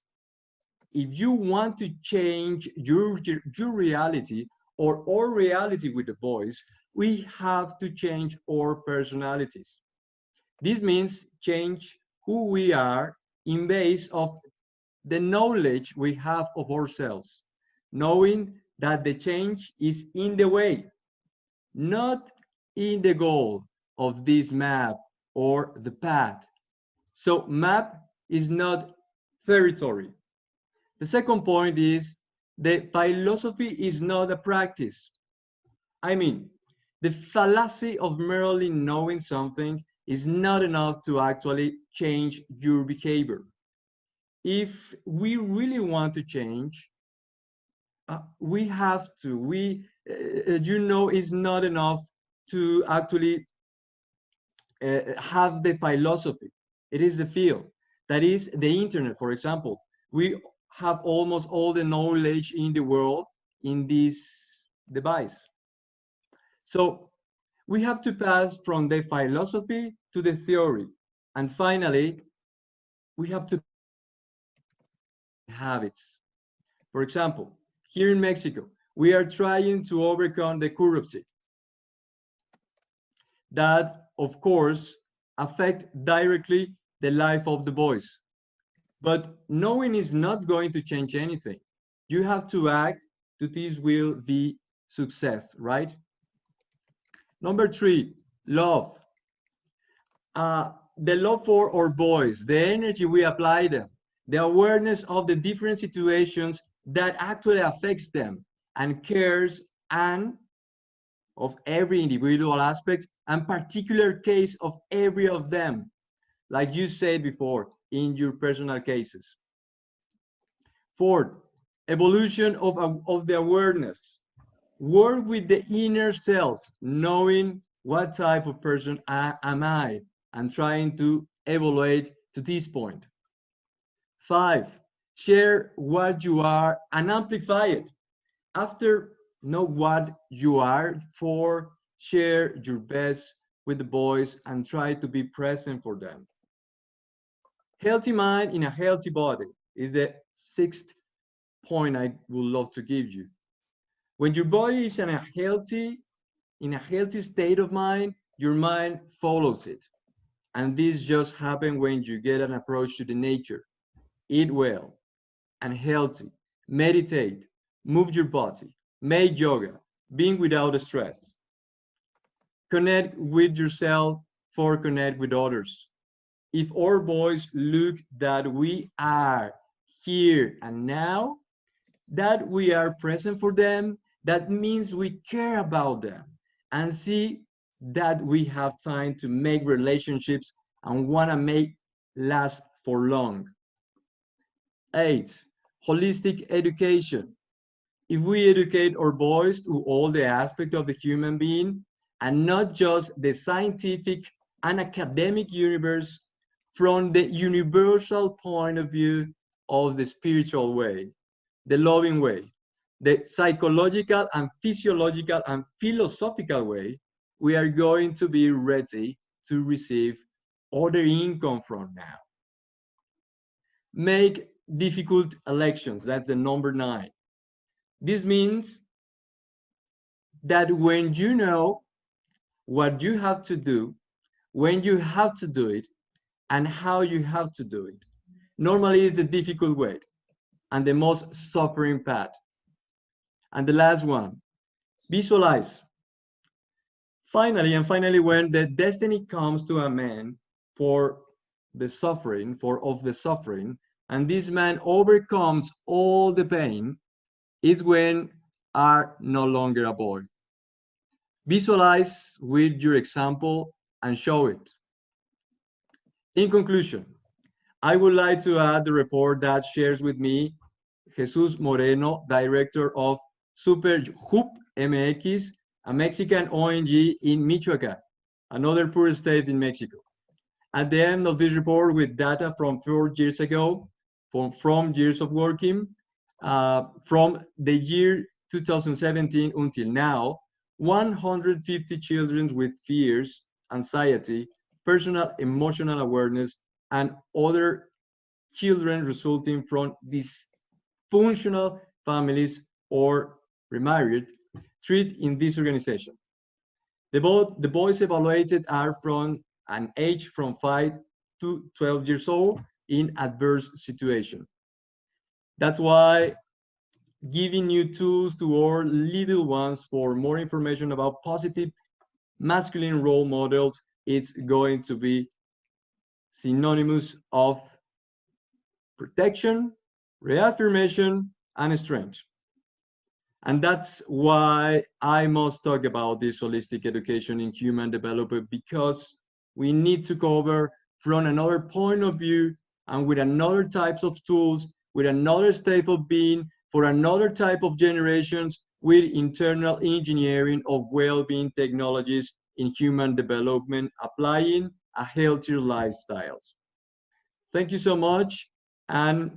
If you want to change your reality or our reality with the boys, we have to change our personalities. This means change who we are in base of the knowledge we have of ourselves, knowing that the change is in the way, not in the goal of this map or the path. So map is not territory. The second point is the philosophy is not a practice. I mean, the fallacy of merely knowing something is not enough to actually change your behavior. If we really want to change, we have to. It's not enough to actually have the philosophy. It is the field. That is the internet, for example. We have almost all the knowledge in the world in this device. So we have to pass from the philosophy to the theory. And finally, we have to habits. For example, here in Mexico, we are trying to overcome the corruption that, of course, affect directly the life of the boys. But knowing is not going to change anything. You have to act to this will be success, right? Number 3, love. The love for our boys, the energy we apply them, the awareness of the different situations that actually affects them, and cares and of every individual aspect and particular case of every of them, like you said before, in your personal cases. 4, evolution of the awareness. Work with the inner self, knowing what type of person am I, and trying to evaluate to this point. 5, share what you are and amplify it. After know what you are for, share your best with the boys and try to be present for them. Healthy mind in a healthy body is the 6th point I would love to give you. When your body is in a healthy state of mind, your mind follows it. And this just happens when you get an approach to the nature. Eat well and healthy, meditate, move your body, make yoga, being without stress. Connect with yourself for connect with others. If our boys look that we are here and now, that we are present for them, that means we care about them and see that we have time to make relationships and want to make last for long. 8, holistic education. If we educate our boys to all the aspects of the human being and not just the scientific and academic universe, from the universal point of view of the spiritual way, the loving way, the psychological and physiological and philosophical way, we are going to be ready to receive other income from now. Make difficult elections, that's the number 9. This means that when you know what you have to do, when you have to do it, and how you have to do it, normally is the difficult way and the most suffering path. And the last one, visualize. Finally, when the destiny comes to a man for the suffering, of the suffering, and this man overcomes all the pain, is when are no longer a boy. Visualize with your example and show it. In conclusion, I would like to add the report that shares with me Jesus Moreno, director of Super Hoop MX, a Mexican ONG in Michoacan, another poor state in Mexico. At the end of this report, with data from 4 years ago, from years of working, from the year 2017 until now, 150 children with fears, anxiety, personal emotional awareness, and other children resulting from dysfunctional families or remarried treated in this organization. The boys evaluated are from an age from 5 to 12 years old in adverse situation. That's why giving you tools to our little ones for more information about positive masculine role models. It's going to be synonymous of protection, reaffirmation, and strength. And that's why I must talk about this holistic education in human development, because we need to cover from another point of view and with another types of tools, with another state of being, for another type of generations, with internal engineering of well-being technologies in human development, applying a healthier lifestyles. Thank you so much. And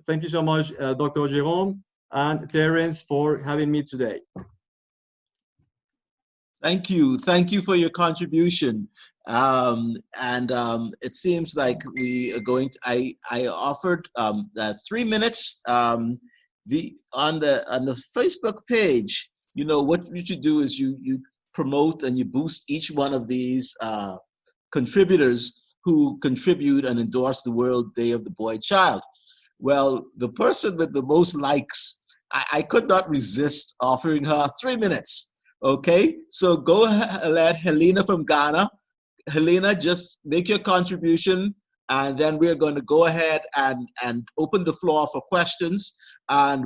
thank you so much, Dr. Jerome and Terence, for having me today. Thank you. Thank you for your contribution. It seems like we are going to, I offered 3 minutes. On the Facebook page, you know, what you should do is you promote and you boost each one of these contributors who contribute and endorse the World Day of the Boy Child. Well, the person with the most likes, I could not resist offering her 3 minutes. Okay, so go ahead, Helena from Ghana. Helena, just make your contribution, and then we're going to go ahead and open the floor for questions. And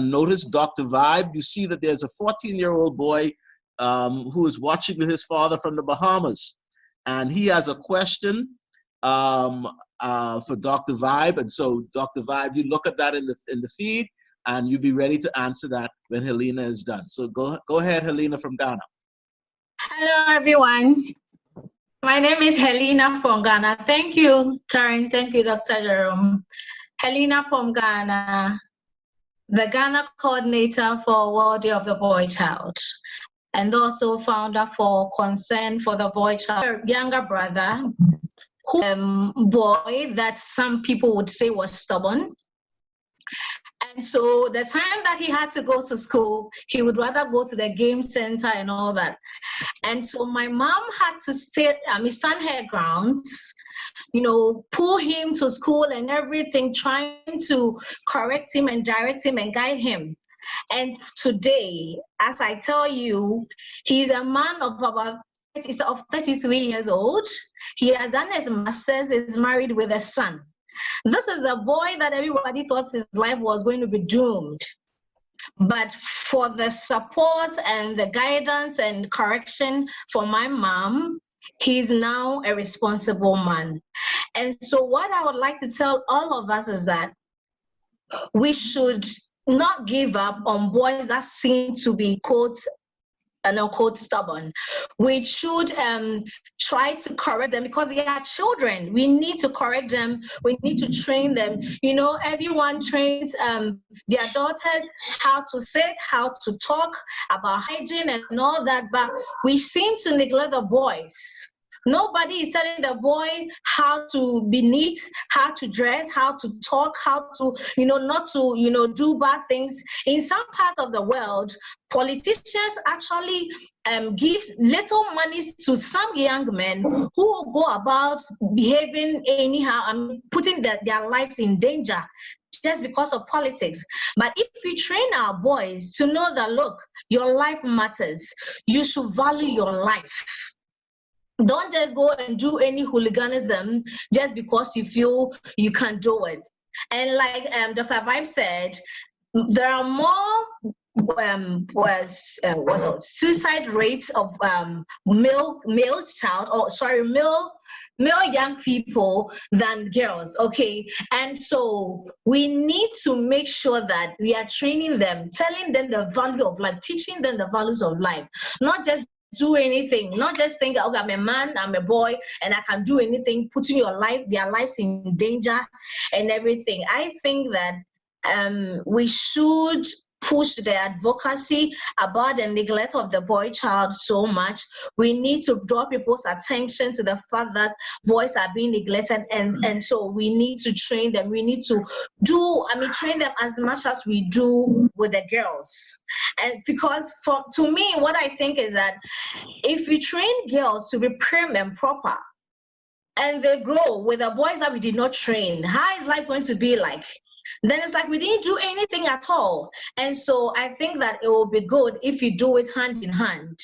notice Dr. Vibe, you see that there's a 14-year-old boy who is watching with his father from the Bahamas. And he has a question for Dr. Vibe. And so Dr. Vibe, you look at that in the feed, and you'll be ready to answer that when Helena is done. So go ahead, Helena from Ghana. Hello, everyone. My name is Helena from Ghana. Thank you, Terence. Thank you, Dr. Jerome. Helena from Ghana, the Ghana coordinator for World Day of the Boy Child, and also founder for Concern for the Boy Child. Younger brother, boy that some people would say was stubborn. And so the time that he had to go to school, he would rather go to the game center and all that. And so my mom had to stand her grounds, you know, pull him to school and everything, trying to correct him and direct him and guide him. And today, as I tell you, he's a man of about 33 years old. He has done his master's, is married with a son. This is a boy that everybody thought his life was going to be doomed. But for the support and the guidance and correction from my mom, he's now a responsible man. And so what I would like to tell all of us is that we should not give up on boys that seem to be, quote, unquote, stubborn. We should try to correct them because they are children. We need to correct them. We need to train them. You know, everyone trains their daughters how to sit, how to talk about hygiene and all that, but we seem to neglect the boys. Nobody is telling the boy how to be neat, how to dress, how to talk, how to, you know, not to, you know, do bad things. In some parts of the world, politicians actually give little money to some young men who will go about behaving anyhow and putting their lives in danger just because of politics. But if we train our boys to know that, look, your life matters, you should value your life. Don't just go and do any hooliganism just because you feel you can do it. And like Dr. Vibe said, there are more suicide rates of male young people than girls, okay? And so we need to make sure that we are training them, telling them the value of life, teaching them the values of life, not just do anything, not just think, okay, I'm a man, I'm a boy, and I can do anything, putting their lives in danger and everything. I think that we should push the advocacy about the neglect of the boy child so much. We need to draw people's attention to the fact that boys are being neglected, and so we need to train them. We need to train them as much as we do with the girls. And because to me, what I think is that if we train girls to be prim and proper, and they grow with the boys that we did not train, how is life going to be like? then it's like we didn't do anything at all. And so I think that it will be good if you do it hand in hand.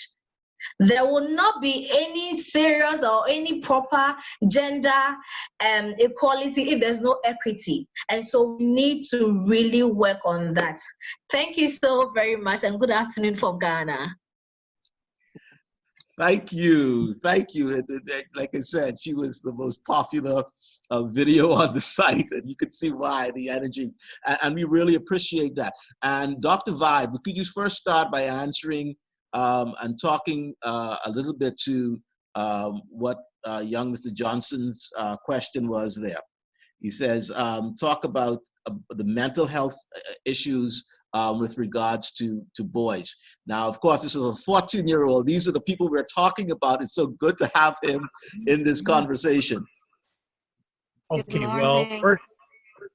There will not be any serious or any proper gender equality if there's no equity. And so we need to really work on that. Thank you so very much, and good afternoon from Ghana. Thank you. Thank you. Like I said, she was the most popular video on the site, and you could see why, the energy. And we really appreciate that. And Dr. Vibe, could you first start by answering and talking a little bit to what young Mr. Johnson's question was there. He says, talk about the mental health issues with regards to boys. Now, of course, this is a 14-year-old. These are the people we're talking about. It's so good to have him in this conversation. Okay, well,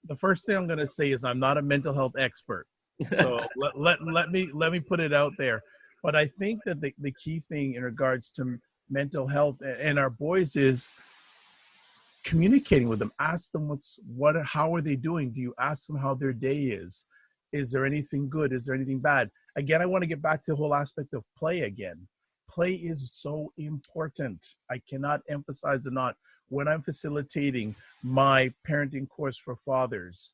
the first thing I'm going to say is I'm not a mental health expert. So let me put it out there. But I think that the key thing in regards to mental health and our boys is communicating with them. Ask them how are they doing? Do you ask them how their day is? Is there anything good? Is there anything bad? Again, I want to get back to the whole aspect of play again. Play is so important. I cannot emphasize it enough. When I'm facilitating my parenting course for fathers,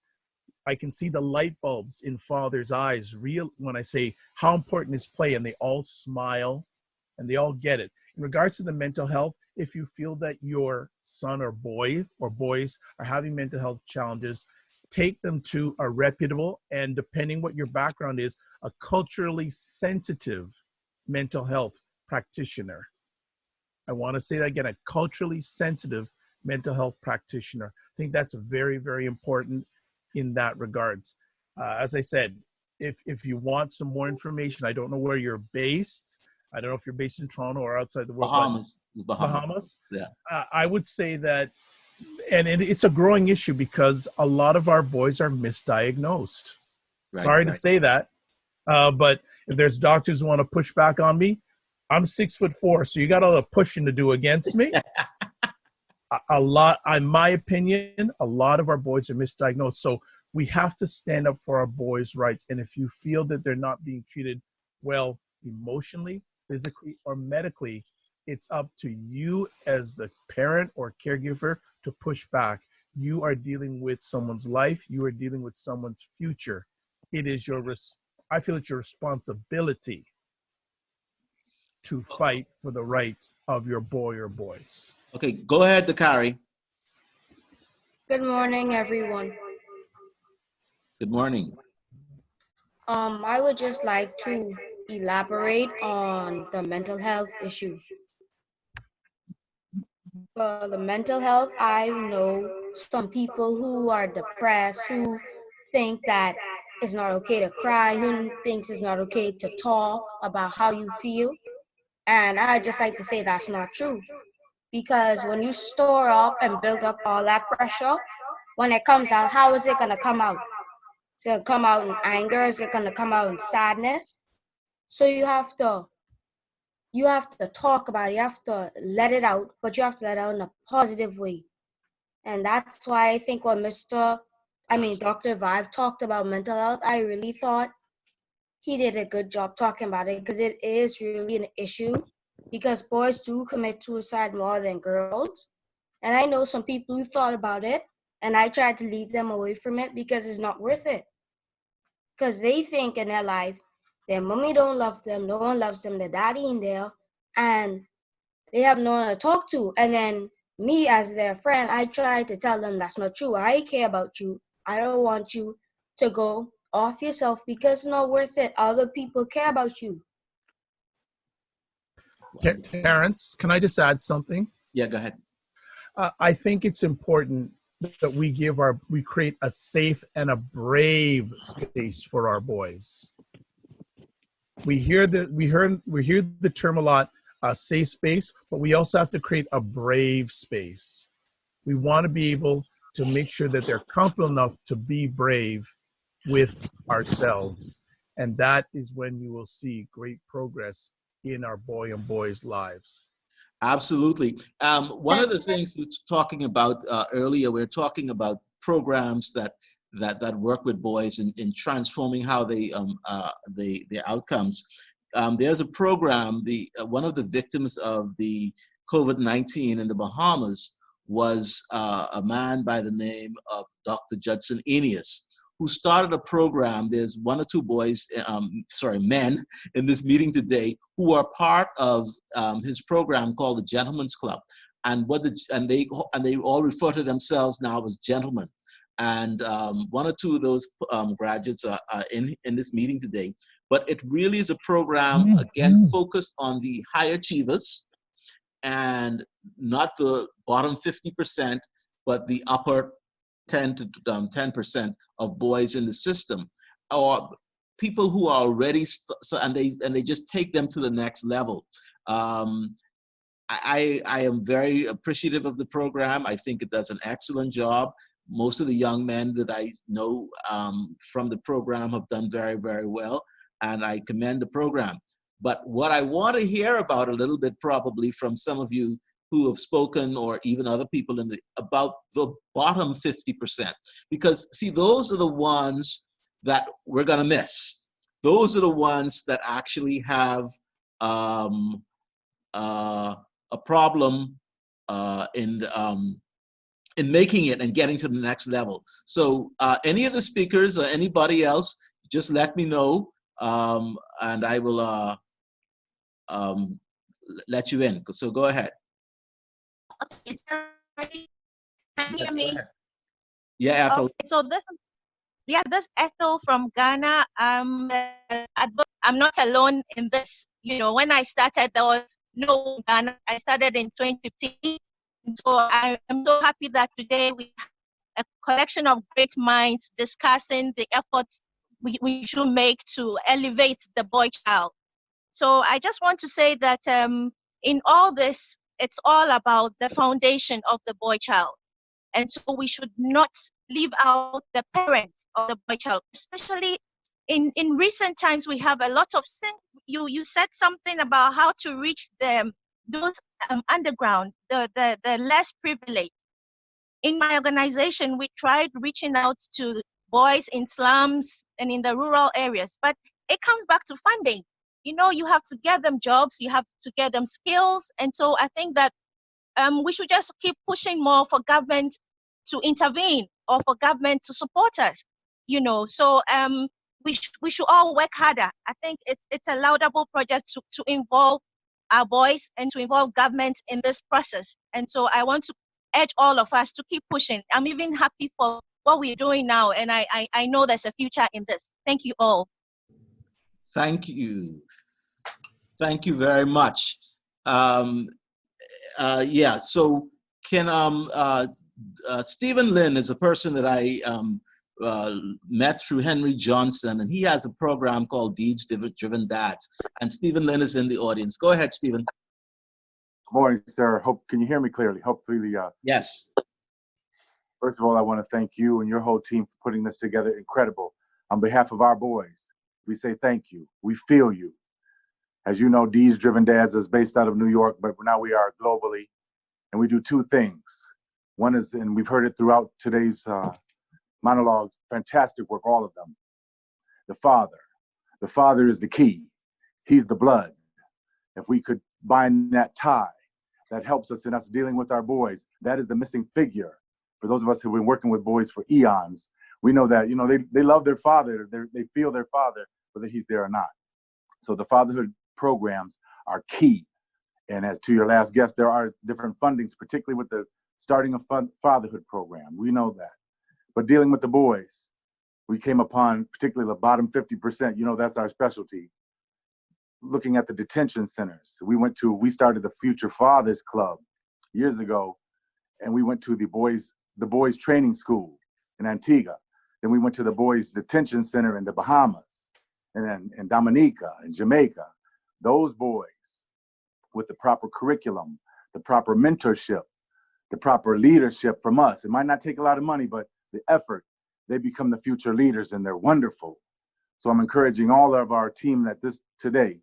I can see the light bulbs in fathers' eyes when I say how important is play, and they all smile and they all get it. In regards to the mental health, if you feel that your son or boys are having mental health challenges, take them to a reputable and, depending what your background is, a culturally sensitive mental health practitioner. I want to say that again, a culturally sensitive mental health practitioner. I think that's very, very important in that regards. As I said, if you want some more information, I don't know where you're based. I don't know if you're based in Toronto or outside the world. Bahamas. Yeah. I would say that, and it's a growing issue because a lot of our boys are misdiagnosed. Sorry to say that, but if there's doctors who want to push back on me, I'm 6'4", so you got all the pushing to do against me. A lot, in my opinion, a lot of our boys are misdiagnosed. So we have to stand up for our boys' rights. And if you feel that they're not being treated well emotionally, physically, or medically, it's up to you as the parent or caregiver to push back. You are dealing with someone's life. You are dealing with someone's future. It is I feel it's your responsibility to fight for the rights of your boy or boys. Okay, go ahead, Dakari. Good morning, everyone. Good morning. I would just like to elaborate on the mental health issue. For the mental health, I know some people who are depressed, who think that it's not okay to cry, who thinks it's not okay to talk about how you feel. And I just like to say that's not true. Because when you store up and build up all that pressure, when it comes out, how is it going to come out? Is it going to come out in anger? Is it going to come out in sadness? So you have to talk about it. You have to let it out, but you have to let it out in a positive way. And that's why I think when Dr. Vibe talked about mental health, I really thought he did a good job talking about it, because it is really an issue, because boys do commit suicide more than girls. And I know some people who thought about it, and I tried to lead them away from it because it's not worth it. Because they think in their life, their mommy don't love them, no one loves them, their daddy in there, and they have no one to talk to. And then me as their friend, I try to tell them that's not true. I care about you. I don't want you to go off yourself because it's not worth it. Other people care about you. Parents, can I just add something? Yeah, go ahead. I think it's important that we create a safe and a brave space for our boys. We hear the term a lot, a safe space, but we also have to create a brave space. We want to be able to make sure that they're comfortable enough to be brave with ourselves. And that is when you will see great progress in our boy and boys' lives. Absolutely. One of the things we were talking about earlier, we were talking about programs that that work with boys in transforming how they their outcomes. There's a program. One of the victims of the COVID-19 in the Bahamas was a man by the name of Dr. Judson Eneas, who started a program. There's one or two boys, men in this meeting today who are part of his program called the Gentlemen's Club. And they all refer to themselves now as gentlemen. And one or two of those graduates are in this meeting today. But it really is a program, again, focused on the high achievers and not the bottom 50%, but the upper 10% of boys in the system, or people who are already, and they just take them to the next level. I am very appreciative of the program. I think it does an excellent job. Most of the young men that I know from the program have done very, very well, and I commend the program. But what I want to hear about a little bit, probably from some of you who have spoken, or even other people about the bottom 50%, because see, those are the ones that we're going to miss. Those are the ones that actually have a problem in making it and getting to the next level. So any of the speakers or anybody else, just let me know, and I will let you in. So go ahead. Can you hear me? Yeah, Ethel. Okay, so this Ethel from Ghana. I'm not alone in this. You know, when I started, there was no Ghana. I started in 2015. So I am so happy that today we have a collection of great minds discussing the efforts we should make to elevate the boy child. So I just want to say that in all this, it's all about the foundation of the boy child. And so we should not leave out the parents of the boy child, especially in recent times. We have a lot of you said something about how to reach those underground, the less privileged. In my organization, we tried reaching out to boys in slums and in the rural areas, but it comes back to funding. You know, you have to get them jobs, you have to get them skills. And so I think that we should just keep pushing more for government to intervene or for government to support us, you know. So we should all work harder. I think it's a laudable project to involve our boys and to involve government in this process. And so I want to urge all of us to keep pushing. I'm even happy for what we're doing now, and I know there's a future in this. Thank you all. Thank you. Thank you very much. Yeah, so can Stephen Lynn is a person that I met through Henry Johnson, and he has a program called Deeds Driven Dads. And Stephen Lynn is in the audience. Go ahead, Stephen. Good morning, sir. Can you hear me clearly? Hopefully, yes. First of all, I want to thank you and your whole team for putting this together. Incredible. On behalf of our boys, we say thank you. We feel you. As you know, Deeds Driven Dads is based out of New York, but now we are globally, and we do two things. One is, and we've heard it throughout today's monologues, fantastic work, all of them. The father. The father is the key. He's the blood. If we could bind that tie, that helps us in us dealing with our boys. That is the missing figure. For those of us who have been working with boys for eons, we know that, you know, they love their father, they feel their father, whether he's there or not. So the fatherhood programs are key. And as to your last guest, there are different fundings, particularly with the starting a fatherhood program. We know that. But dealing with the boys, we came upon particularly the bottom 50%, you know, that's our specialty. Looking at the detention centers. We started the Future Fathers Club years ago, and we went to the boys training school in Antigua. Then we went to the boys detention center in the Bahamas, and then in Dominica and Jamaica. Those boys with the proper curriculum, the proper mentorship, the proper leadership from us. It might not take a lot of money, but the effort, they become the future leaders, and they're wonderful. So I'm encouraging all of our team today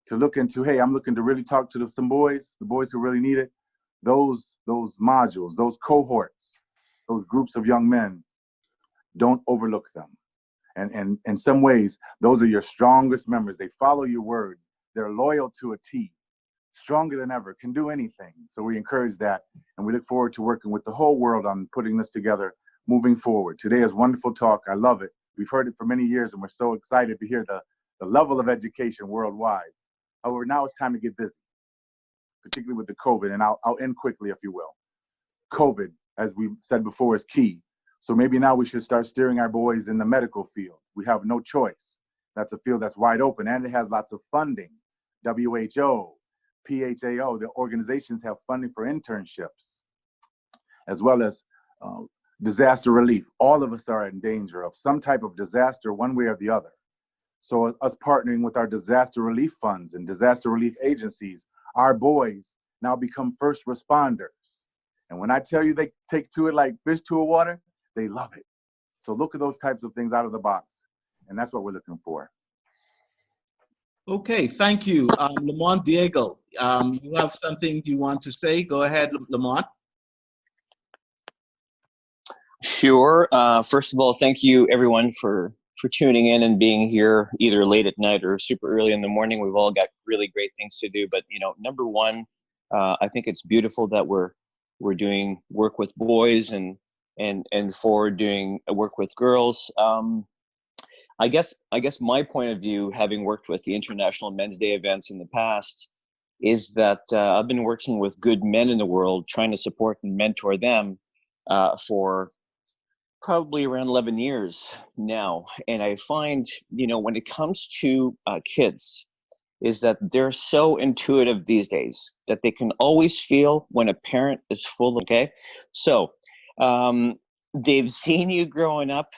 to look into, hey, I'm looking to really talk to some boys, the boys who really need it. Those modules, those cohorts, those groups of young men, Don't overlook them. And in some ways, those are your strongest members. They follow your word. They're loyal to a T, stronger than ever, can do anything. So we encourage that. And we look forward to working with the whole world on putting this together, moving forward. Today is wonderful talk. I love it. We've heard it for many years, and we're so excited to hear the level of education worldwide. However, now it's time to get busy, particularly with the COVID. And I'll end quickly, if you will. COVID, as we said before, is key. So maybe now we should start steering our boys in the medical field. We have no choice. That's a field that's wide open, and it has lots of funding. WHO, PHAO, the organizations have funding for internships, as well as disaster relief. All of us are in danger of some type of disaster one way or the other. So us partnering with our disaster relief funds and disaster relief agencies, our boys now become first responders. And when I tell you they take to it like fish to a water, they love it. So look at those types of things out of the box. And that's what we're looking for. Okay, thank you. Lamont Diego, you have something you want to say? Go ahead, Lamont. Sure. First of all, thank you everyone for tuning in and being here either late at night or super early in the morning. We've all got really great things to do. But, you know, number one, I think it's beautiful that we're doing work with boys and for doing work with girls. I guess my point of view, having worked with the International Men's Day events in the past, is that I've been working with good men in the world, trying to support and mentor them for probably around 11 years now. And I find, you know, when it comes to kids, is that they're so intuitive these days that they can always feel when a parent is full, okay? So they've seen you growing up.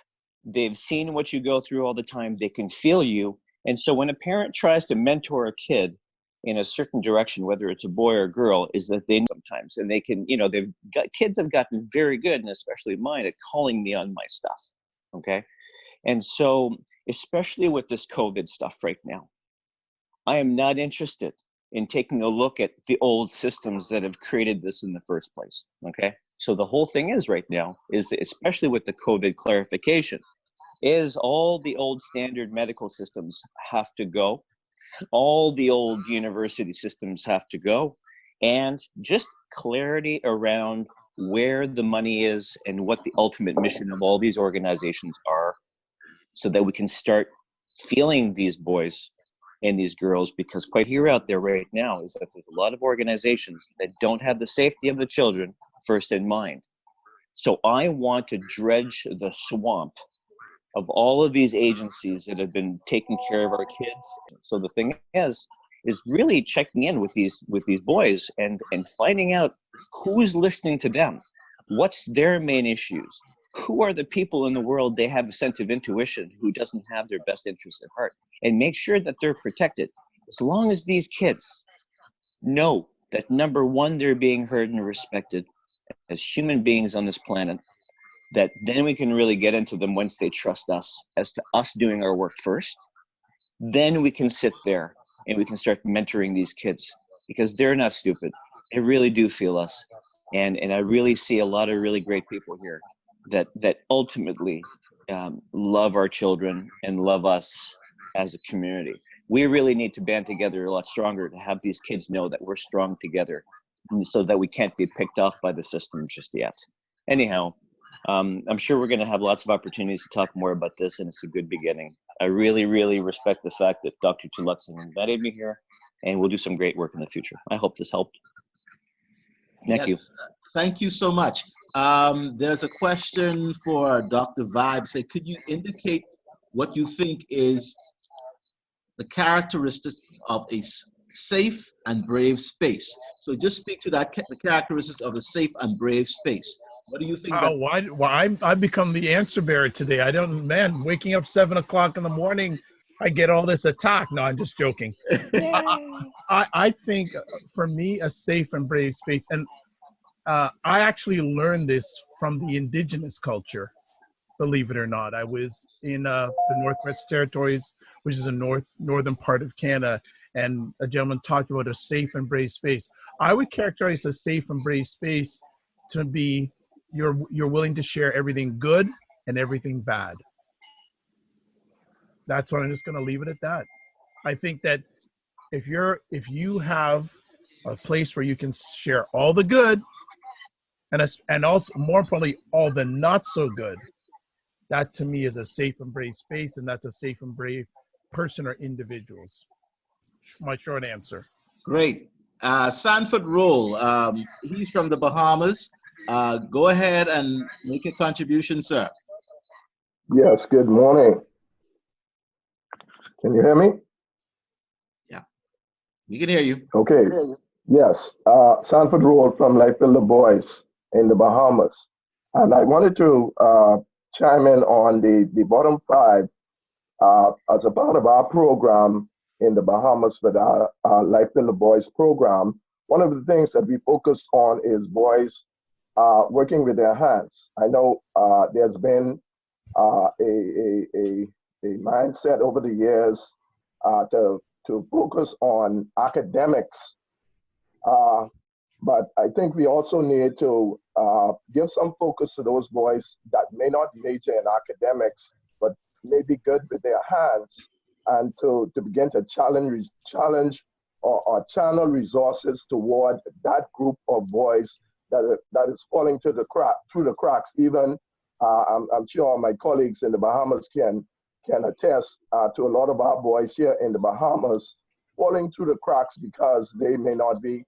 They've seen what you go through all the time. They can feel you. And so when a parent tries to mentor a kid in a certain direction, whether it's a boy or a girl, is that they sometimes, and they can, you know, kids have gotten very good, and especially mine, at calling me on my stuff, okay? And so, especially with this COVID stuff right now, I am not interested in taking a look at the old systems that have created this in the first place, okay? So the whole thing is right now, is that especially with the COVID clarification, is all the old standard medical systems have to go. All the old university systems have to go, and just clarity around where the money is and what the ultimate mission of all these organizations are, so that we can start feeling these boys and these girls, because quite here out there right now is that there's a lot of organizations that don't have the safety of the children first in mind. So I want to dredge the swamp of all of these agencies that have been taking care of our kids. So the thing is really checking in with these boys and finding out who's listening to them. What's their main issues? Who are the people in the world they have a sense of intuition who doesn't have their best interests at heart? And make sure that they're protected. As long as these kids know that, number one, they're being heard and respected as human beings on this planet, that then we can really get into them once they trust us as to us doing our work first. Then we can sit there and we can start mentoring these kids, because they're not stupid. They really do feel us. And I really see a lot of really great people here that ultimately love our children and love us as a community. We really need to band together a lot stronger to have these kids know that we're strong together, so that we can't be picked off by the system just yet. Anyhow, I'm sure we're going to have lots of opportunities to talk more about this, and it's a good beginning. I really, really respect the fact that Dr. Tulutson invited me here, and we'll do some great work in the future. I hope this helped. Thank you. Thank you so much. There's a question for Dr. Vibe. Say, could you indicate what you think is the characteristics of a safe and brave space? So just speak to that, the characteristics of a safe and brave space. What do you think? I've become the answer bearer today. I don't, man, waking up 7 o'clock in the morning, I get all this attack. No, I'm just joking. I think for me, a safe and brave space, and I actually learned this from the indigenous culture, believe it or not. I was in the Northwest Territories, which is a northern part of Canada, and a gentleman talked about a safe and brave space. I would characterize a safe and brave space to be you're willing to share everything good and everything bad. That's what I'm just going to leave it at that. I think that if you have a place where you can share all the good and also more importantly all the not so good, that to me is a safe and brave space, and that's a safe and brave person or individuals. My short answer. Great. Sanford Roll, he's from the Bahamas. Go ahead and make a contribution, sir. Yes, good morning. Can you hear me? Yeah, we can hear you. Okay. Yes, Sanford Roll from Life Builder Boys in the Bahamas. And I wanted to chime in on the bottom five as a part of our program in the Bahamas with our Life Builder Boys program. One of the things that we focus on is boys working with their hands. I know there's been a mindset over the years to focus on academics, but I think we also need to give some focus to those boys that may not major in academics, but may be good with their hands, and to begin to challenge or channel resources toward that group of boys that is falling through the cracks. Even I'm sure my colleagues in the Bahamas can attest to a lot of our boys here in the Bahamas falling through the cracks because they may not be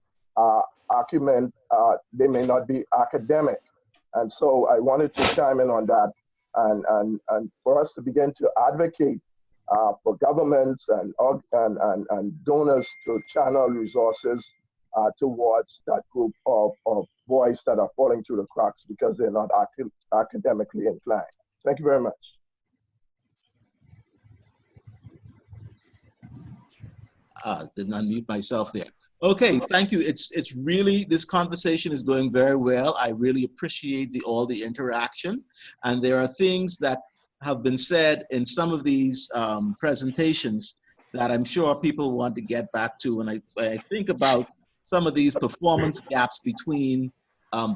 they may not be academic. And so I wanted to chime in on that and for us to begin to advocate for governments and donors to channel resources towards that group of boys that are falling through the cracks because they're not academically inclined. Thank you very much. Did not mute myself there. Okay, thank you. It's really, this conversation is going very well. I really appreciate all the interaction. And there are things that have been said in some of these presentations that I'm sure people want to get back to. And I think about some of these performance gaps between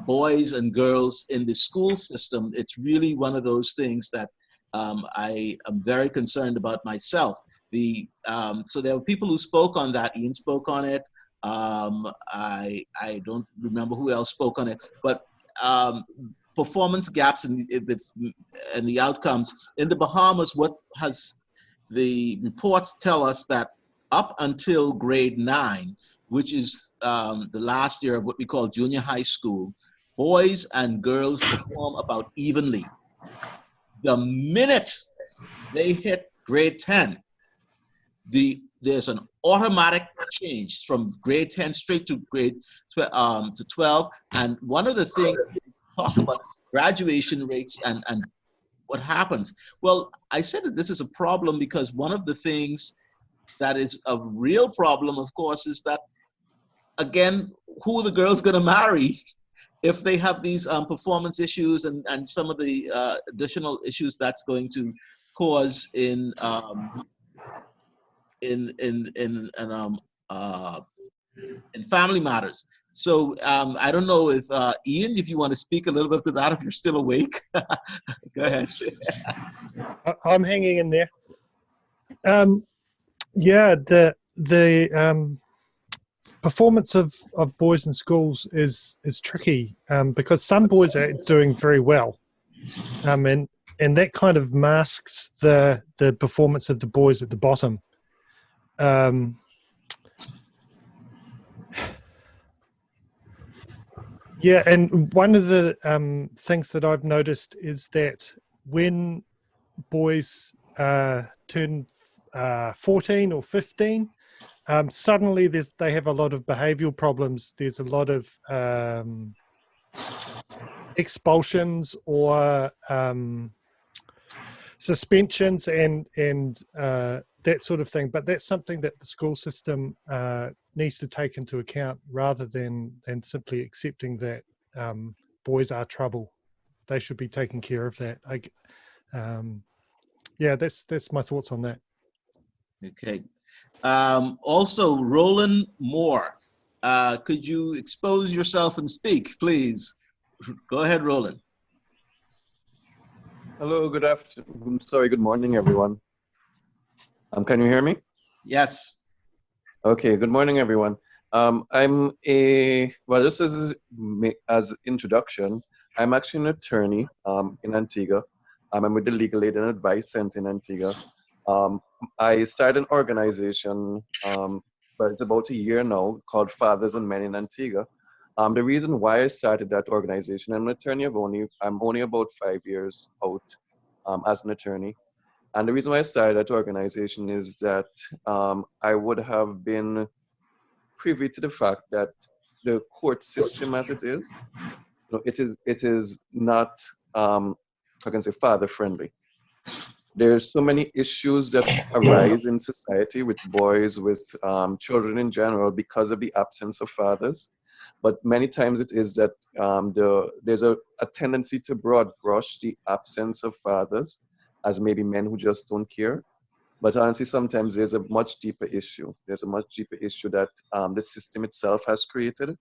boys and girls in the school system. It's really one of those things that I am very concerned about myself. So there were people who spoke on that. Ian spoke on it. I don't remember who else spoke on it, but performance gaps and the outcomes in the Bahamas. What has the reports tell us that up until grade 9, which is the last year of what we call junior high school, boys and girls perform about evenly. The minute they hit grade 10, there's an automatic change from grade 10 straight to grade to 12. And one of the things we talk about is graduation rates and what happens. Well, I said that this is a problem because one of the things that is a real problem, of course, is that, again, who are the girls going to marry if they have these performance issues and some of the additional issues that's going to cause in family matters. So I don't know if Ian, if you want to speak a little bit to that, if you're still awake. Go ahead. I'm hanging in there. Yeah, the performance of boys in schools is tricky because some boys are doing very well, and that kind of masks the performance of the boys at the bottom. Yeah, and one of the things that I've noticed is that when boys turn 14 or 15, suddenly they have a lot of behavioral problems. There's a lot of expulsions or suspensions and that sort of thing. But that's something that the school system needs to take into account rather than simply accepting that boys are trouble. They should be taking care of that. Yeah, that's my thoughts on that. Okay. Also, Roland Moore, could you expose yourself and speak, please? Go ahead, Roland. Hello, good afternoon. Sorry, good morning, everyone. Can you hear me? Yes. Okay, good morning, everyone. Well, just as introduction, I'm actually an attorney in Antigua. I'm with the Legal Aid and Advice Center in Antigua. I started an organization, but it's about a year now, called Fathers and Men in Antigua. The reason why I started that organization, I'm an attorney I'm only about 5 years out as an attorney. And the reason why I started that organization is that I would have been privy to the fact that the court system as it is, it is not, I can say, father friendly. There's so many issues that arise in society with boys, with children in general, because of the absence of fathers. But many times it is that there's a tendency to broad brush the absence of fathers as maybe men who just don't care. But honestly, sometimes there's a much deeper issue. There's a much deeper issue that the system itself has created,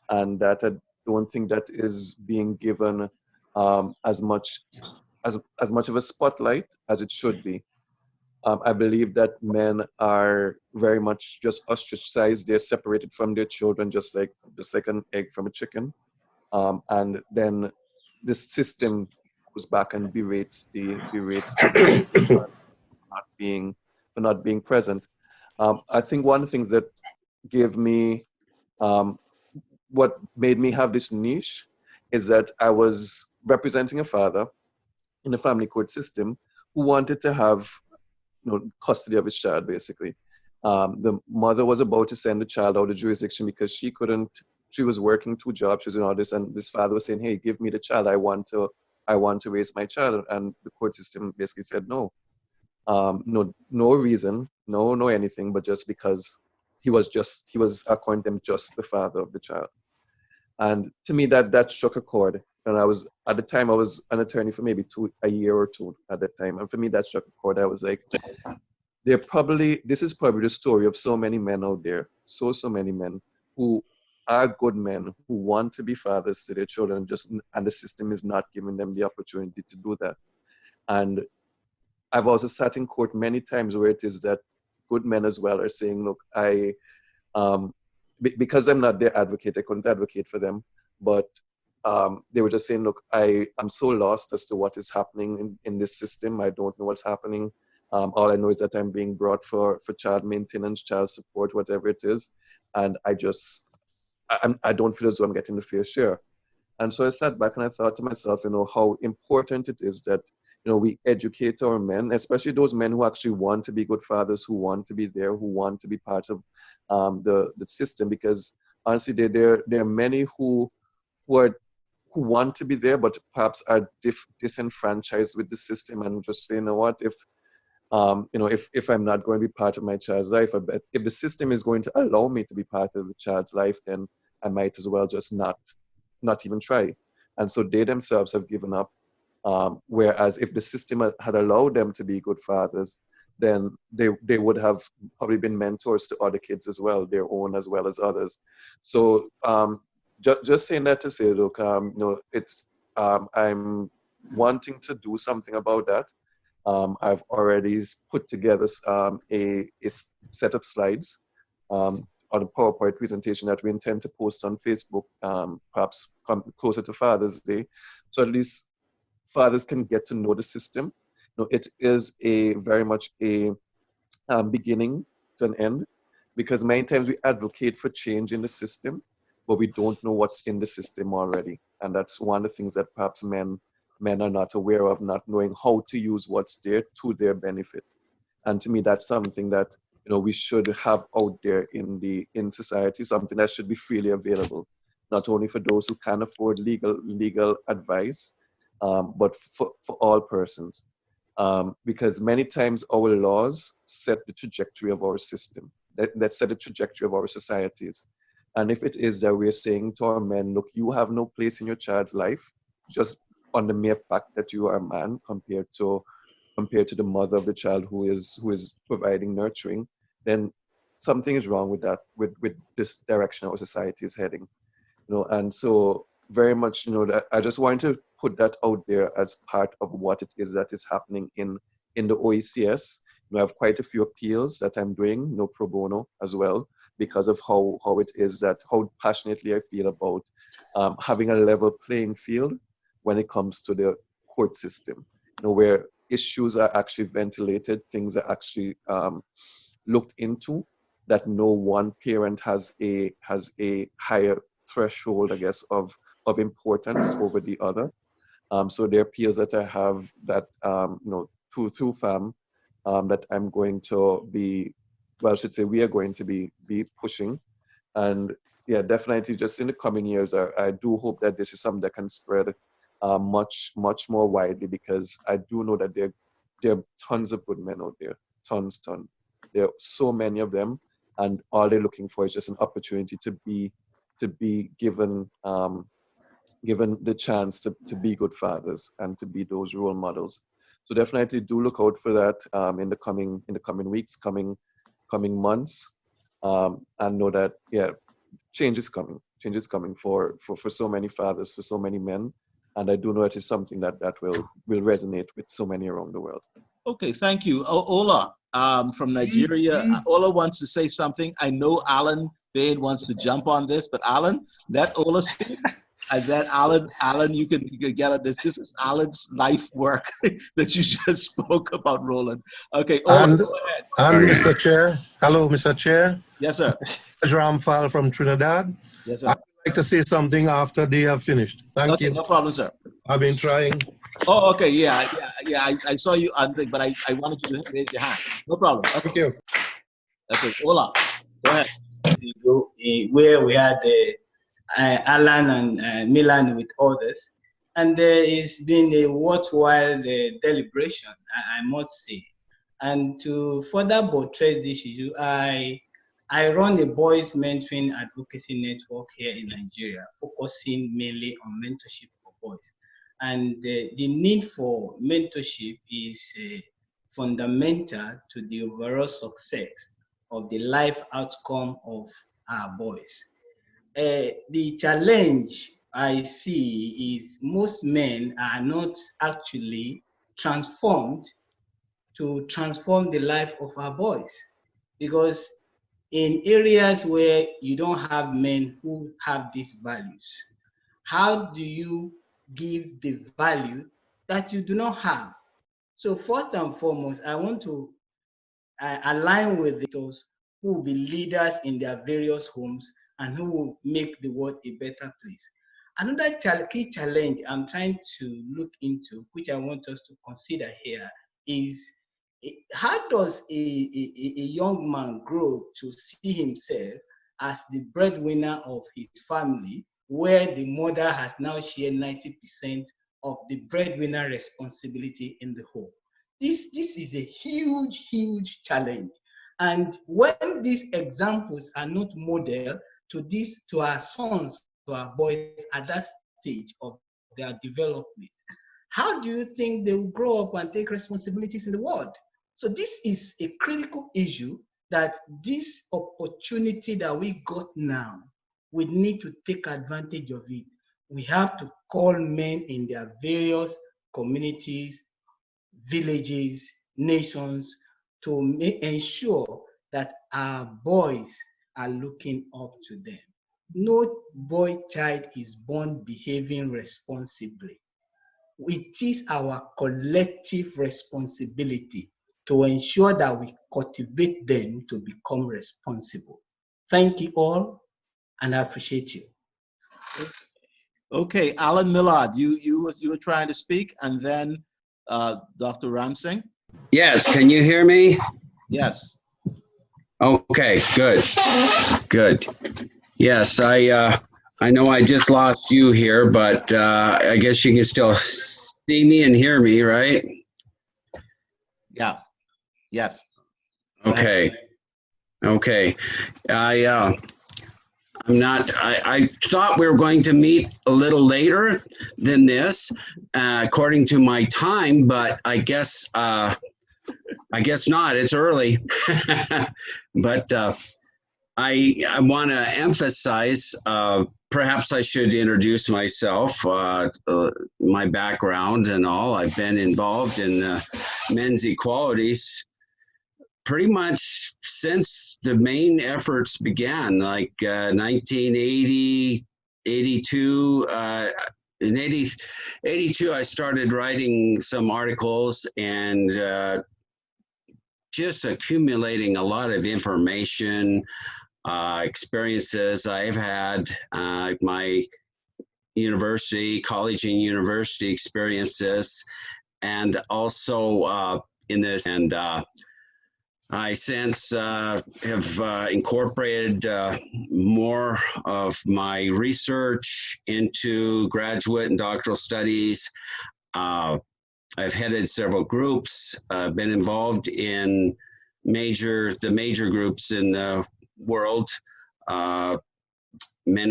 and that I don't think that is being given as much of a spotlight as it should be. I believe that men are very much just ostracized. They're separated from their children, just like an egg from a chicken. And then the system goes back and berates the men for not being present. I think one of the things that gave me what made me have this niche is that I was representing a father in the family court system who wanted to have custody of his child, basically. The mother was about to send the child out of jurisdiction because she was working 2 jobs, she was doing all this, and this father was saying, hey, give me the child, I want to raise my child. And the court system basically said no. No reason, no anything, but just because he was, according to them, just the father of the child. And to me, that struck a chord. And at the time, I was an attorney for maybe a year or two at that time. And for me, that struck a chord. I was like, this is probably the story of so many men out there, so many men who are good men, who want to be fathers to their children, and the system is not giving them the opportunity to do that. And I've also sat in court many times where it is that good men as well are saying, look, because I'm not their advocate, I couldn't advocate for them, but they were just saying, look, I'm so lost as to what is happening in this system. I don't know what's happening. All I know is that I'm being brought for child maintenance, child support, whatever it is. And I don't feel as though I'm getting the fair share. And so I sat back and I thought to myself, how important it is that, we educate our men, especially those men who actually want to be good fathers, who want to be there, who want to be part of the system. Because honestly, there are many who want to be there, but perhaps are disenfranchised with the system and just say, you know what, if I'm not going to be part of my child's life, if the system is going to allow me to be part of the child's life, then I might as well just not even try. And so they themselves have given up. Whereas if the system had allowed them to be good fathers, then they would have probably been mentors to other kids as well, their own as well as others. So just saying that to say, look, I'm wanting to do something about that. I've already put together a set of slides on a PowerPoint presentation that we intend to post on Facebook, perhaps closer to Father's Day. So at least fathers can get to know the system. It is very much a beginning to an end, because many times we advocate for change in the system, but we don't know what's in the system already. And that's one of the things that perhaps men are not aware of, not knowing how to use what's there to their benefit. And to me, that's something that we should have out there in society, something that should be freely available, not only for those who can afford legal advice, but for all persons. Because many times our laws set the trajectory of our system, that set the trajectory of our societies. And if it is that we're saying to our men, look, you have no place in your child's life, just on the mere fact that you are a man compared to the mother of the child who is providing nurturing, then something is wrong with that, with this direction our society is heading. And so very much, that I just wanted to put that out there as part of what it is that is happening in the OECS. I have quite a few appeals that I'm doing, no pro bono as well, because of how it is that, how passionately I feel about having a level playing field when it comes to the court system, where issues are actually ventilated, things are actually looked into, that no one parent has a higher threshold, I guess, of importance over the other. So there are peers that I have that, through FAM, that I'm going to be, well, I should say we are going to be pushing. And yeah, definitely just in the coming years, I do hope that this is something that can spread much more widely, because I do know that there are tons of good men out there, tons. There are so many of them, and all they're looking for is just an opportunity to be given the chance to be good fathers and to be those role models. So definitely do look out for that in the coming weeks, coming months, and know that change is coming for so many fathers, for so many men, and I do know it is something that will resonate with so many around the world. Okay, thank you. Ola from Nigeria. Ola wants to say something. I know Alan Bain wants to jump on this, but Alan, let Ola speak. And then Alan, you can get on this. This is Alan's life work that you just spoke about, Roland. Okay, Ola, go ahead. And Mr. Chair, hello, Mr. Chair. Yes, sir. Ramphal from Trinidad. Yes, sir. I'd like to say something after they have finished. Thank you. No problem, sir. I've been trying. Oh, okay, yeah. I saw you on the, but I wanted you to raise your hand. No problem. Okay. Thank you. Okay, Ola, go ahead. Where we had Alan and Milan with others, and it's been a worthwhile deliberation, I must say. And to further buttress this issue, I run a boys mentoring advocacy network here in Nigeria, focusing mainly on mentorship for boys. And the need for mentorship is fundamental to the overall success of the life outcome of our boys. The challenge I see is most men are not actually transformed to transform the life of our boys, because in areas where you don't have men who have these values, how do you give the value that you do not have? So first and foremost, I want to align with those who will be leaders in their various homes and who will make the world a better place. Another key challenge I'm trying to look into, which I want us to consider here, is how does a young man grow to see himself as the breadwinner of his family, where the mother has now shared 90% of the breadwinner responsibility in the home? This is a huge challenge. And when these examples are not modeled to our sons, to our boys at that stage of their development, how do you think they will grow up and take responsibilities in the world? So this is a critical issue, that this opportunity that we got now, we need to take advantage of it. We have to call men in their various communities, villages, nations, to ensure that our boys are looking up to them. No boy child is born behaving responsibly. It is our collective responsibility to ensure that we cultivate them to become responsible. Thank you all, and I appreciate you. Okay, Alan Millard, you were trying to speak, and then Dr. Ramsingh. Yes, can you hear me? Yes. Okay, good. Yes, I know I just lost you here, but I guess you can still see me and hear me, right? Yeah. Yes. Okay. I thought we were going to meet a little later than this, according to my time, but I guess not. It's early. But I want to emphasize perhaps I should introduce myself, my background and all. I've been involved in men's equalities pretty much since the main efforts began, like 1980, 82. In 82, I started writing some articles and just accumulating a lot of information, experiences I've had, my university, college and university experiences, and also in this, and I since have incorporated more of my research into graduate and doctoral studies. I've headed several groups, been involved in the major groups in the world, Men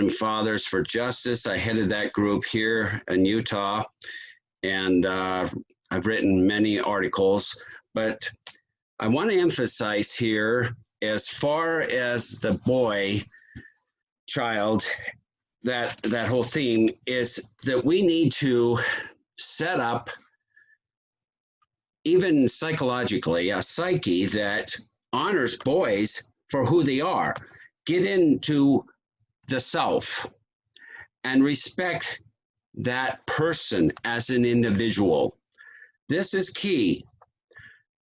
and Fathers for Justice. I headed that group here in Utah, and I've written many articles, but I want to emphasize here, as far as the boy child, that whole theme is that we need to set up, even psychologically, a psyche that honors boys for who they are. Get into the self and respect that person as an individual. This is key.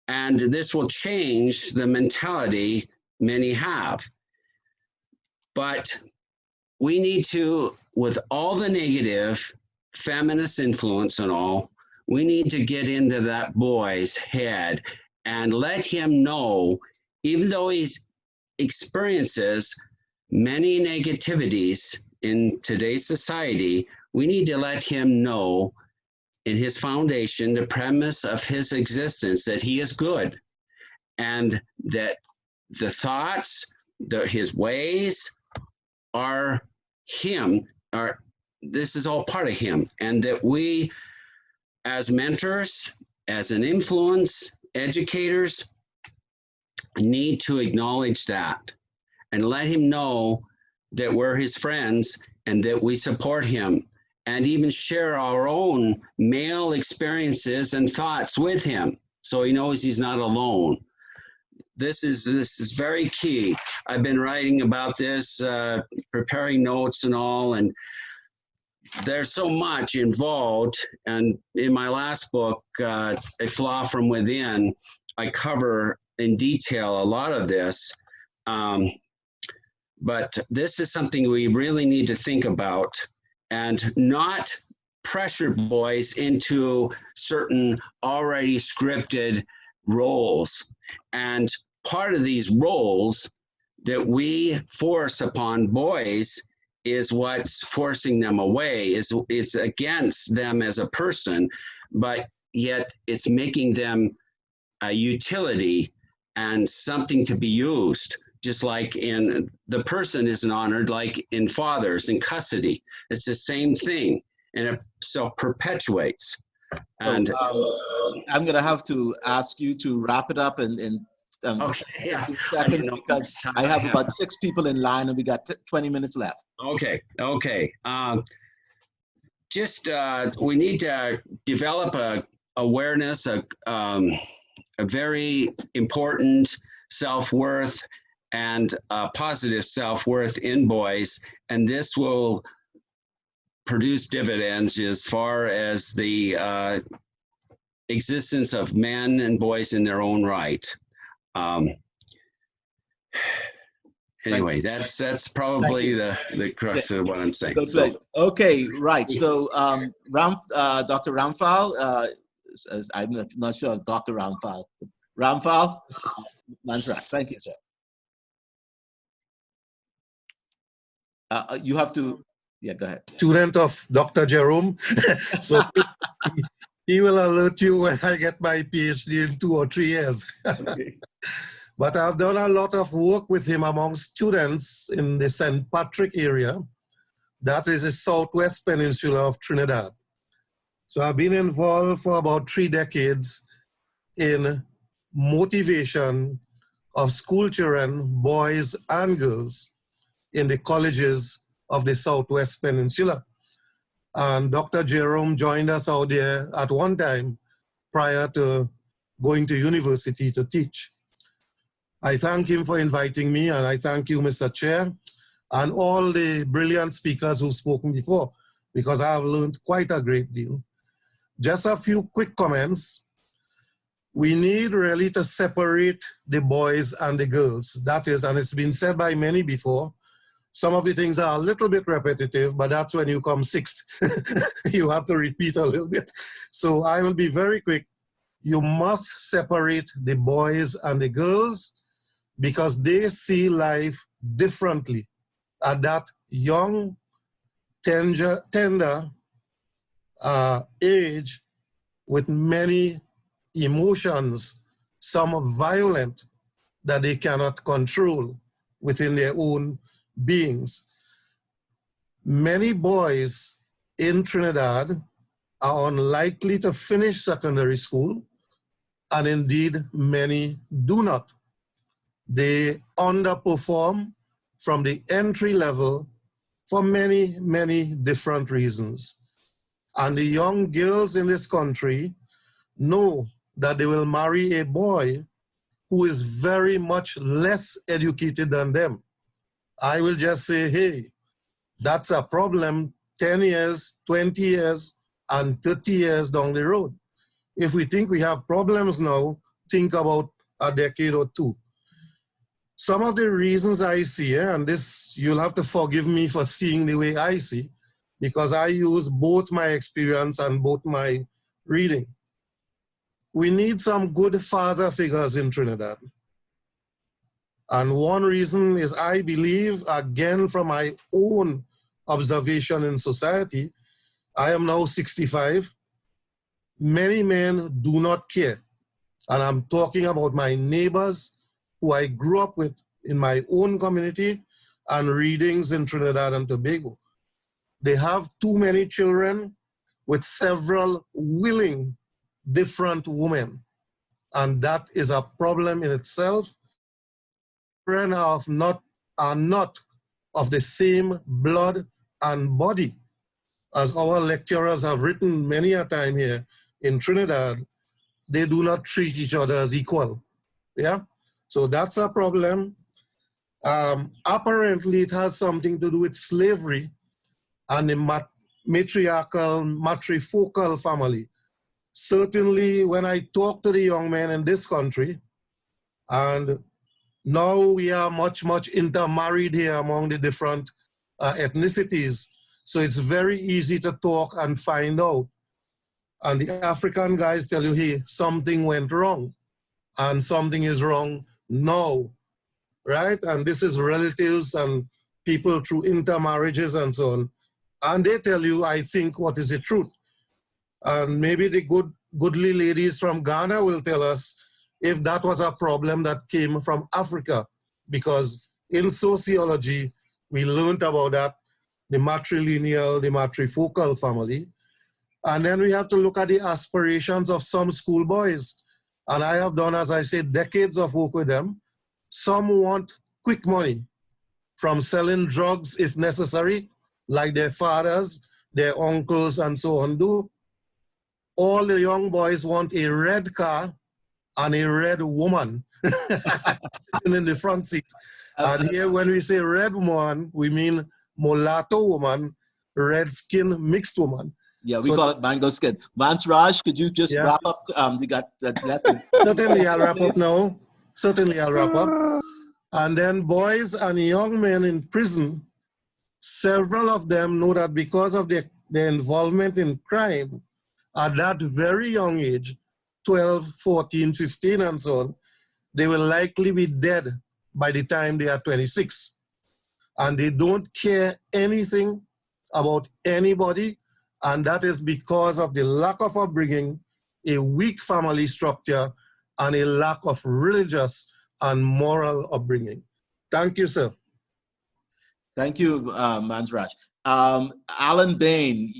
And this will change the mentality many have. But we need to, with all the negative feminist influence and all, we need to get into that boy's head and let him know, even though he experiences many negativities in today's society, we need to let him know in his foundation, the premise of his existence, that he is good, and that the thoughts, his ways are him, this is all part of him, and that we as mentors, as an influence, educators, need to acknowledge that and let him know that we're his friends and that we support him, and even share our own male experiences and thoughts with him, so he knows he's not alone. This is very key. I've been writing about this, preparing notes and all, and there's so much involved. And in my last book, A Flaw from Within, I cover in detail a lot of this. But this is something we really need to think about, and not pressure boys into certain already scripted roles. And part of these roles that we force upon boys is what's forcing them away. It's against them as a person, but yet it's making them a utility and something to be used. Just like in the person isn't honored, like in fathers in custody. It's the same thing, and it self-perpetuates. And I'm going to have to ask you to wrap it up in okay, yeah. seconds, because I have about 6 people in line and we got 20 minutes left. Okay. We need to develop a awareness, a very important self-worth and positive self-worth in boys, and this will produce dividends as far as the existence of men and boys in their own right. Anyway, that's probably the crux of what I'm saying. So, okay, right. So, Dr. Ramphal, I'm not sure it's Dr. Ramphal. Ramphal, that's right. Thank you, sir. You have to, yeah, go ahead. Student of Dr. Jerome. So he will alert you when I get my PhD in 2 or 3 years. Okay. But I've done a lot of work with him among students in the St. Patrick area. That is the southwest peninsula of Trinidad. So I've been involved for about 3 decades in motivation of school children, boys and girls, in the colleges of the Southwest Peninsula. And Dr. Jerome joined us out there at one time prior to going to university to teach. I thank him for inviting me, and I thank you, Mr. Chair, and all the brilliant speakers who've spoken before, because I have learned quite a great deal. Just a few quick comments. We need really to separate the boys and the girls. That is, and it's been said by many before, some of the things are a little bit repetitive, but that's when you come sixth. You have to repeat a little bit. So I will be very quick. You must separate the boys and the girls because they see life differently at that young, tender age with many emotions, some violent that they cannot control within their own beings. Many boys in Trinidad are unlikely to finish secondary school, and indeed many do not. They underperform from the entry level for many, many different reasons. And the young girls in this country know that they will marry a boy who is very much less educated than them. I will just say, hey, that's a problem 10 years, 20 years, and 30 years down the road. If we think we have problems now, think about a decade or two. Some of the reasons I see, and this, you'll have to forgive me for seeing the way I see, because I use both my experience and both my reading. We need some good father figures in Trinidad. And one reason is I believe, again, from my own observation in society, I am now 65, many men do not care. And I'm talking about my neighbors who I grew up with in my own community and readings in Trinidad and Tobago. They have too many children with several willing different women. And that is a problem in itself. Children are not of the same blood and body. As our lecturers have written many a time here in Trinidad, they do not treat each other as equal. Yeah? So that's a problem. Apparently, it has something to do with slavery and the matrifocal family. Certainly, when I talk to the young men in this country, and now we are much intermarried here among the different ethnicities, so it's very easy to talk and find out. And the African guys tell you, hey, something went wrong, and something is wrong now, right? And this is relatives and people through intermarriages and so on. And they tell you, I think, what is the truth. And maybe the goodly ladies from Ghana will tell us if that was a problem that came from Africa, because in sociology, we learned about that, the matrilineal, the matrifocal family. And then we have to look at the aspirations of some schoolboys. And I have done, as I said, decades of work with them. Some want quick money from selling drugs if necessary, like their fathers, their uncles, and so on do. All the young boys want a red car and a red woman sitting in the front seat. And here, when we say red woman, we mean mulatto woman, red skin mixed woman. Yeah, we call it mango skin. Mansraj, could you just wrap up? You got that. Certainly, I'll wrap up now. Certainly, I'll wrap up. And then boys and young men in prison, several of them know that because of their involvement in crime, at that very young age, 12, 14, 15, and so on, they will likely be dead by the time they are 26. And they don't care anything about anybody, and that is because of the lack of upbringing, a weak family structure, and a lack of religious and moral upbringing. Thank you, sir. Thank you, Mansraj. Alan Bain,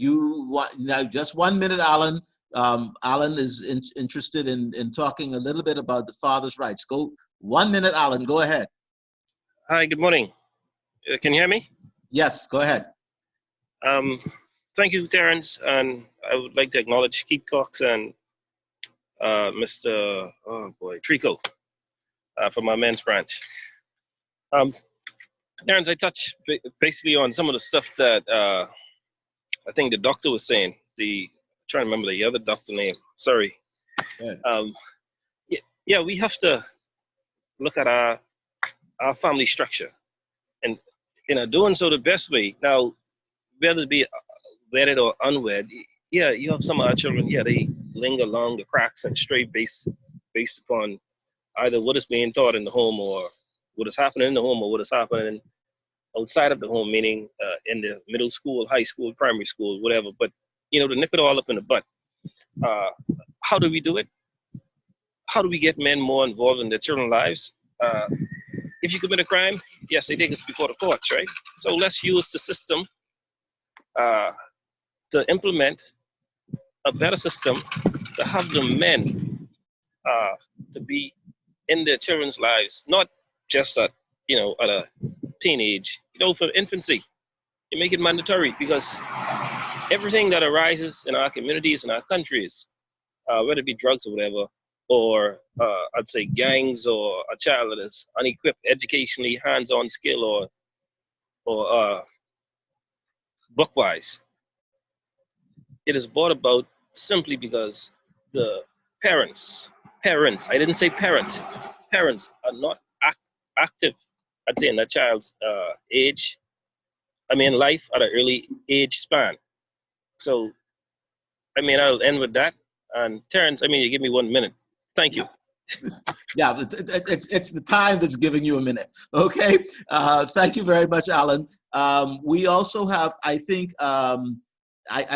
now just 1 minute, Alan. Alan is interested in talking a little bit about the father's rights. Go 1 minute, Alan. Go ahead. Hi, good morning. Can you hear me? Yes, go ahead. Thank you, Terrence, and I would like to acknowledge Keith Cox and Mr. Trico from my men's branch. Terrence, I touched basically on some of the stuff that I think the doctor was saying. Trying to remember the other doctor name. Sorry. Yeah, we have to look at our family structure, and doing so the best way. Now, whether it be wedded or unwed, yeah, you have some of our children. Yeah, they linger along the cracks and stray based upon either what is being taught in the home or what is happening in the home or what is happening outside of the home, meaning in the middle school, high school, primary school, whatever. But to nip it all up in the butt, how do we do it? How do we get men more involved in their children's lives? If you commit a crime, yes, they take us before the courts, right? So let's use the system to implement a better system to have the men to be in their children's lives, not just at a teenage, for infancy. You make it mandatory, because everything that arises in our communities and our countries, whether it be drugs or whatever, or I'd say gangs, or a child that is unequipped educationally, hands-on skill, or book-wise, it is brought about simply because the parents, I didn't say parents are not active, I'd say, in that child's life at an early age span. So, I'll end with that. And Terrence, you give me 1 minute. Thank you. Yeah, it's the time that's giving you a minute. Okay. Thank you very much, Alan. We also have, I think, I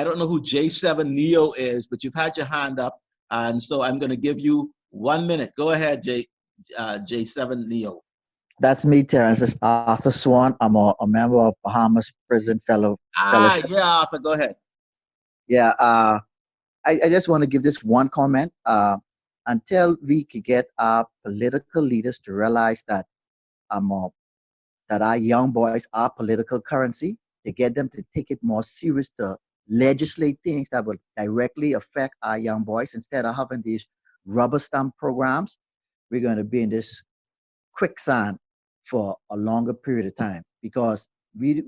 don't know who J7 Neo is, but you've had your hand up, and so I'm going to give you 1 minute. Go ahead, J7 Neo. That's me, Terrence. It's Arthur Swan. I'm a member of Bahamas Prison Fellowship. Yeah, Arthur, go ahead. Yeah, I just want to give this one comment. Until we could get our political leaders to realize that that our young boys are political currency, to get them to take it more serious, to legislate things that will directly affect our young boys instead of having these rubber stamp programs, we're going to be in this quicksand for a longer period of time, because we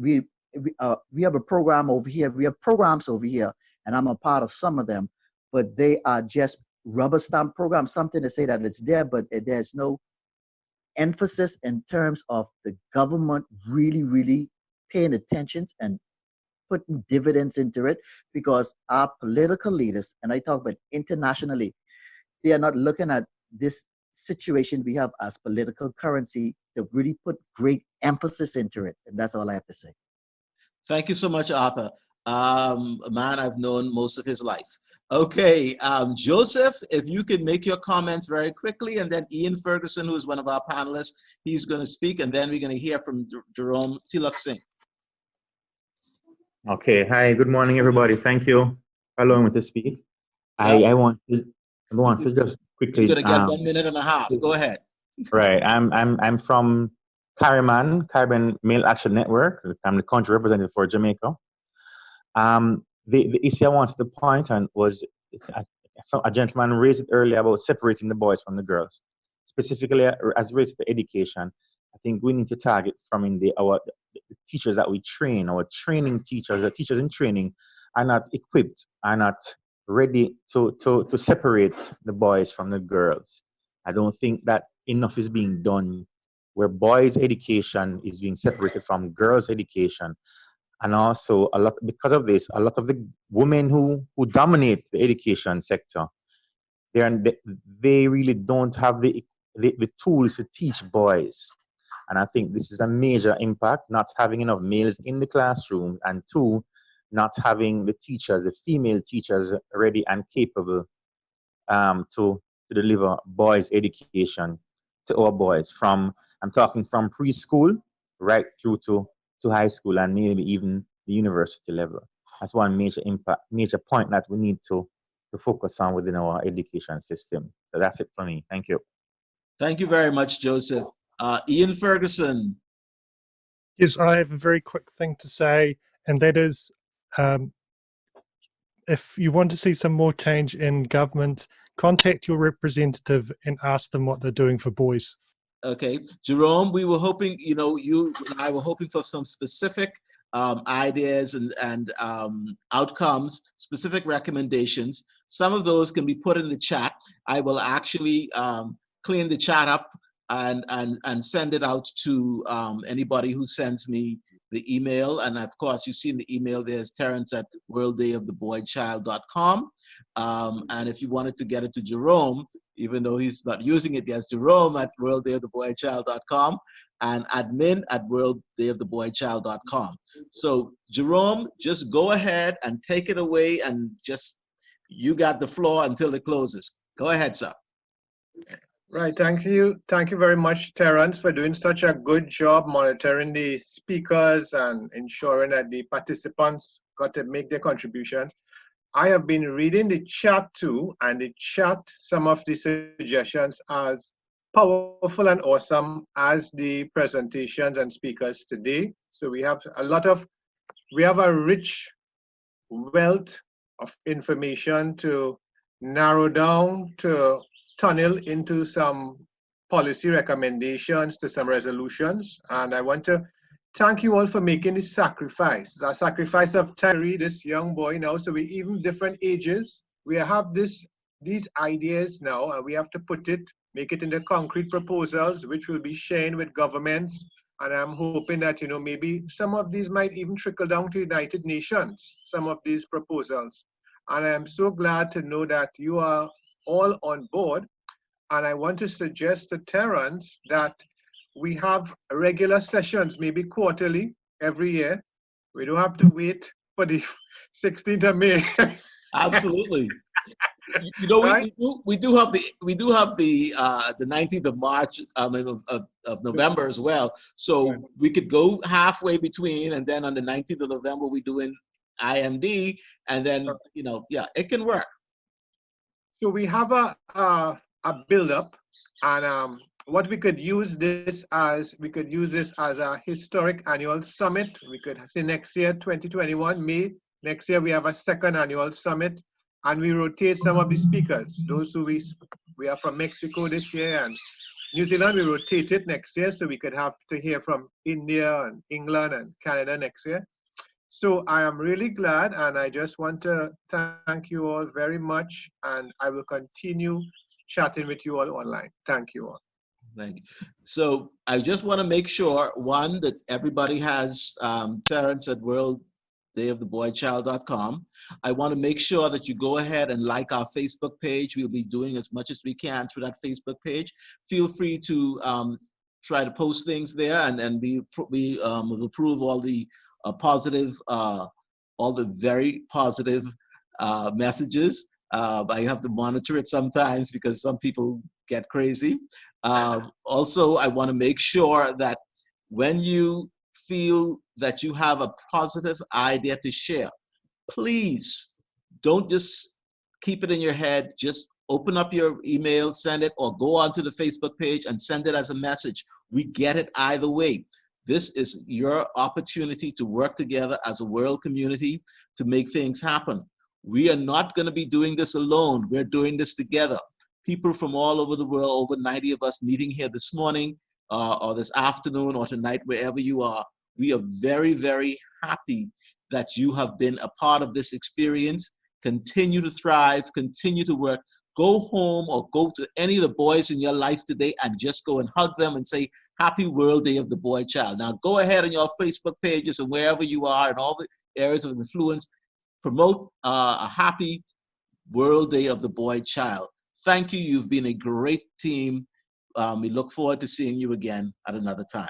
have a program over here. We have programs over here, and I'm a part of some of them, but they are just rubber stamp programs, something to say that it's there, but there's no emphasis in terms of the government really paying attention and putting dividends into it, because our political leaders, and I talk about internationally, they are not looking at this situation we have as political currency to really put great emphasis into it. And that's all I have to say. Thank you so much, Arthur. A man I've known most of his life. Okay, Joseph, if you could make your comments very quickly, and then Ian Ferguson, who is one of our panelists, he's going to speak, and then we're going to hear from Jerome Tilak Singh. Okay, hi, good morning, everybody. Thank you for allowing me to speak. I want to just quickly. You're going to get 1 minute and a half. Go ahead. Right, I'm from Caribbean Male Action Network. I'm the country representative for Jamaica. The issue I wanted to point on was a gentleman raised it earlier about separating the boys from the girls, specifically as related to education. I think we need to target from the teachers that we train. Our training teachers, the teachers in training, are not equipped, are not ready to separate the boys from the girls. I don't think that enough is being done, where boys' education is being separated from girls' education. And also, because of this, a lot of the women who dominate the education sector, they really don't have the tools to teach boys. And I think this is a major impact, not having enough males in the classroom, and two, not having the teachers, the female teachers, ready and capable to deliver boys' education to our boys. I'm talking from preschool right through to high school, and maybe even the university level. That's one major point that we need to focus on within our education system. So that's it for me. Thank you. Thank you very much, Joseph. Ian Ferguson. Yes, I have a very quick thing to say, and that is, if you want to see some more change in government, contact your representative and ask them what they're doing for boys. Okay, Jerome, we were hoping, you know, you and I were hoping for some specific ideas and outcomes, specific recommendations. Some of those can be put in the chat. I will actually clean the chat up and send it out to anybody who sends me the email. And of course, you see in the email, there's Terrence at worlddayoftheboychild.com. And if you wanted to get it to Jerome, even though he's not using it, there's Jerome at worlddayoftheboychild.com and admin at worlddayoftheboychild.com. So Jerome, just go ahead and take it away, and just, you got the floor until it closes. Go ahead, sir. Right, thank you. Thank you very much, Terrence, for doing such a good job monitoring the speakers and ensuring that the participants got to make their contributions. I have been reading the chat too, and the chat, some of the suggestions as powerful and awesome as the presentations and speakers today. So we have a rich wealth of information to narrow down, to tunnel into some policy recommendations, to some resolutions. And I want to thank you all for making this sacrifice. The sacrifice of Terry, this young boy now, so we even different ages. We have these ideas now, and we have to make it into concrete proposals, which will be shared with governments. And I'm hoping that, you know, maybe some of these might even trickle down to United Nations, some of these proposals. And I'm so glad to know that you are all on board. And I want to suggest to Terrence that we have regular sessions, maybe quarterly, every year. We don't have to wait for the 16th of May. Absolutely. You know, right? we do have the 19th of March of November as well. So we could go halfway between, and then on the 19th of November we do an IMD, and then, you know, yeah, it can work. So we have a build-up, and what we could use this as, a historic annual summit. We could say next year, 2021, May, next year we have a second annual summit, and we rotate some of the speakers. Those who we are from Mexico this year, and New Zealand, we rotate it next year, so we could have to hear from India and England and Canada next year. So I am really glad, and I just want to thank you all very much, and I will continue chatting with you all online. Thank you all. Thank you. So I just want to make sure, one, that everybody has Terrence at worlddayoftheboychild.com. I want to make sure that you go ahead and like our Facebook page. We'll be doing as much as we can through that Facebook page. Feel free to try to post things there, and we will approve all the positive, all the very positive messages. I have to monitor it sometimes because some people get crazy. Also, I want to make sure that when you feel that you have a positive idea to share, please don't just keep it in your head. Just open up your email, send it, or go onto the Facebook page and send it as a message. We get it either way. This is your opportunity to work together as a world community to make things happen. We are not going to be doing this alone. We're doing this together. People from all over the world, over 90 of us meeting here this morning or this afternoon or tonight, wherever you are. We are very, very happy that you have been a part of this experience. Continue to thrive, continue to work. Go home or go to any of the boys in your life today and just go and hug them and say, Happy World Day of the Boy Child. Now go ahead on your Facebook pages and wherever you are in all the areas of influence, promote a happy World Day of the Boy Child. Thank you. You've been a great team. We look forward to seeing you again at another time.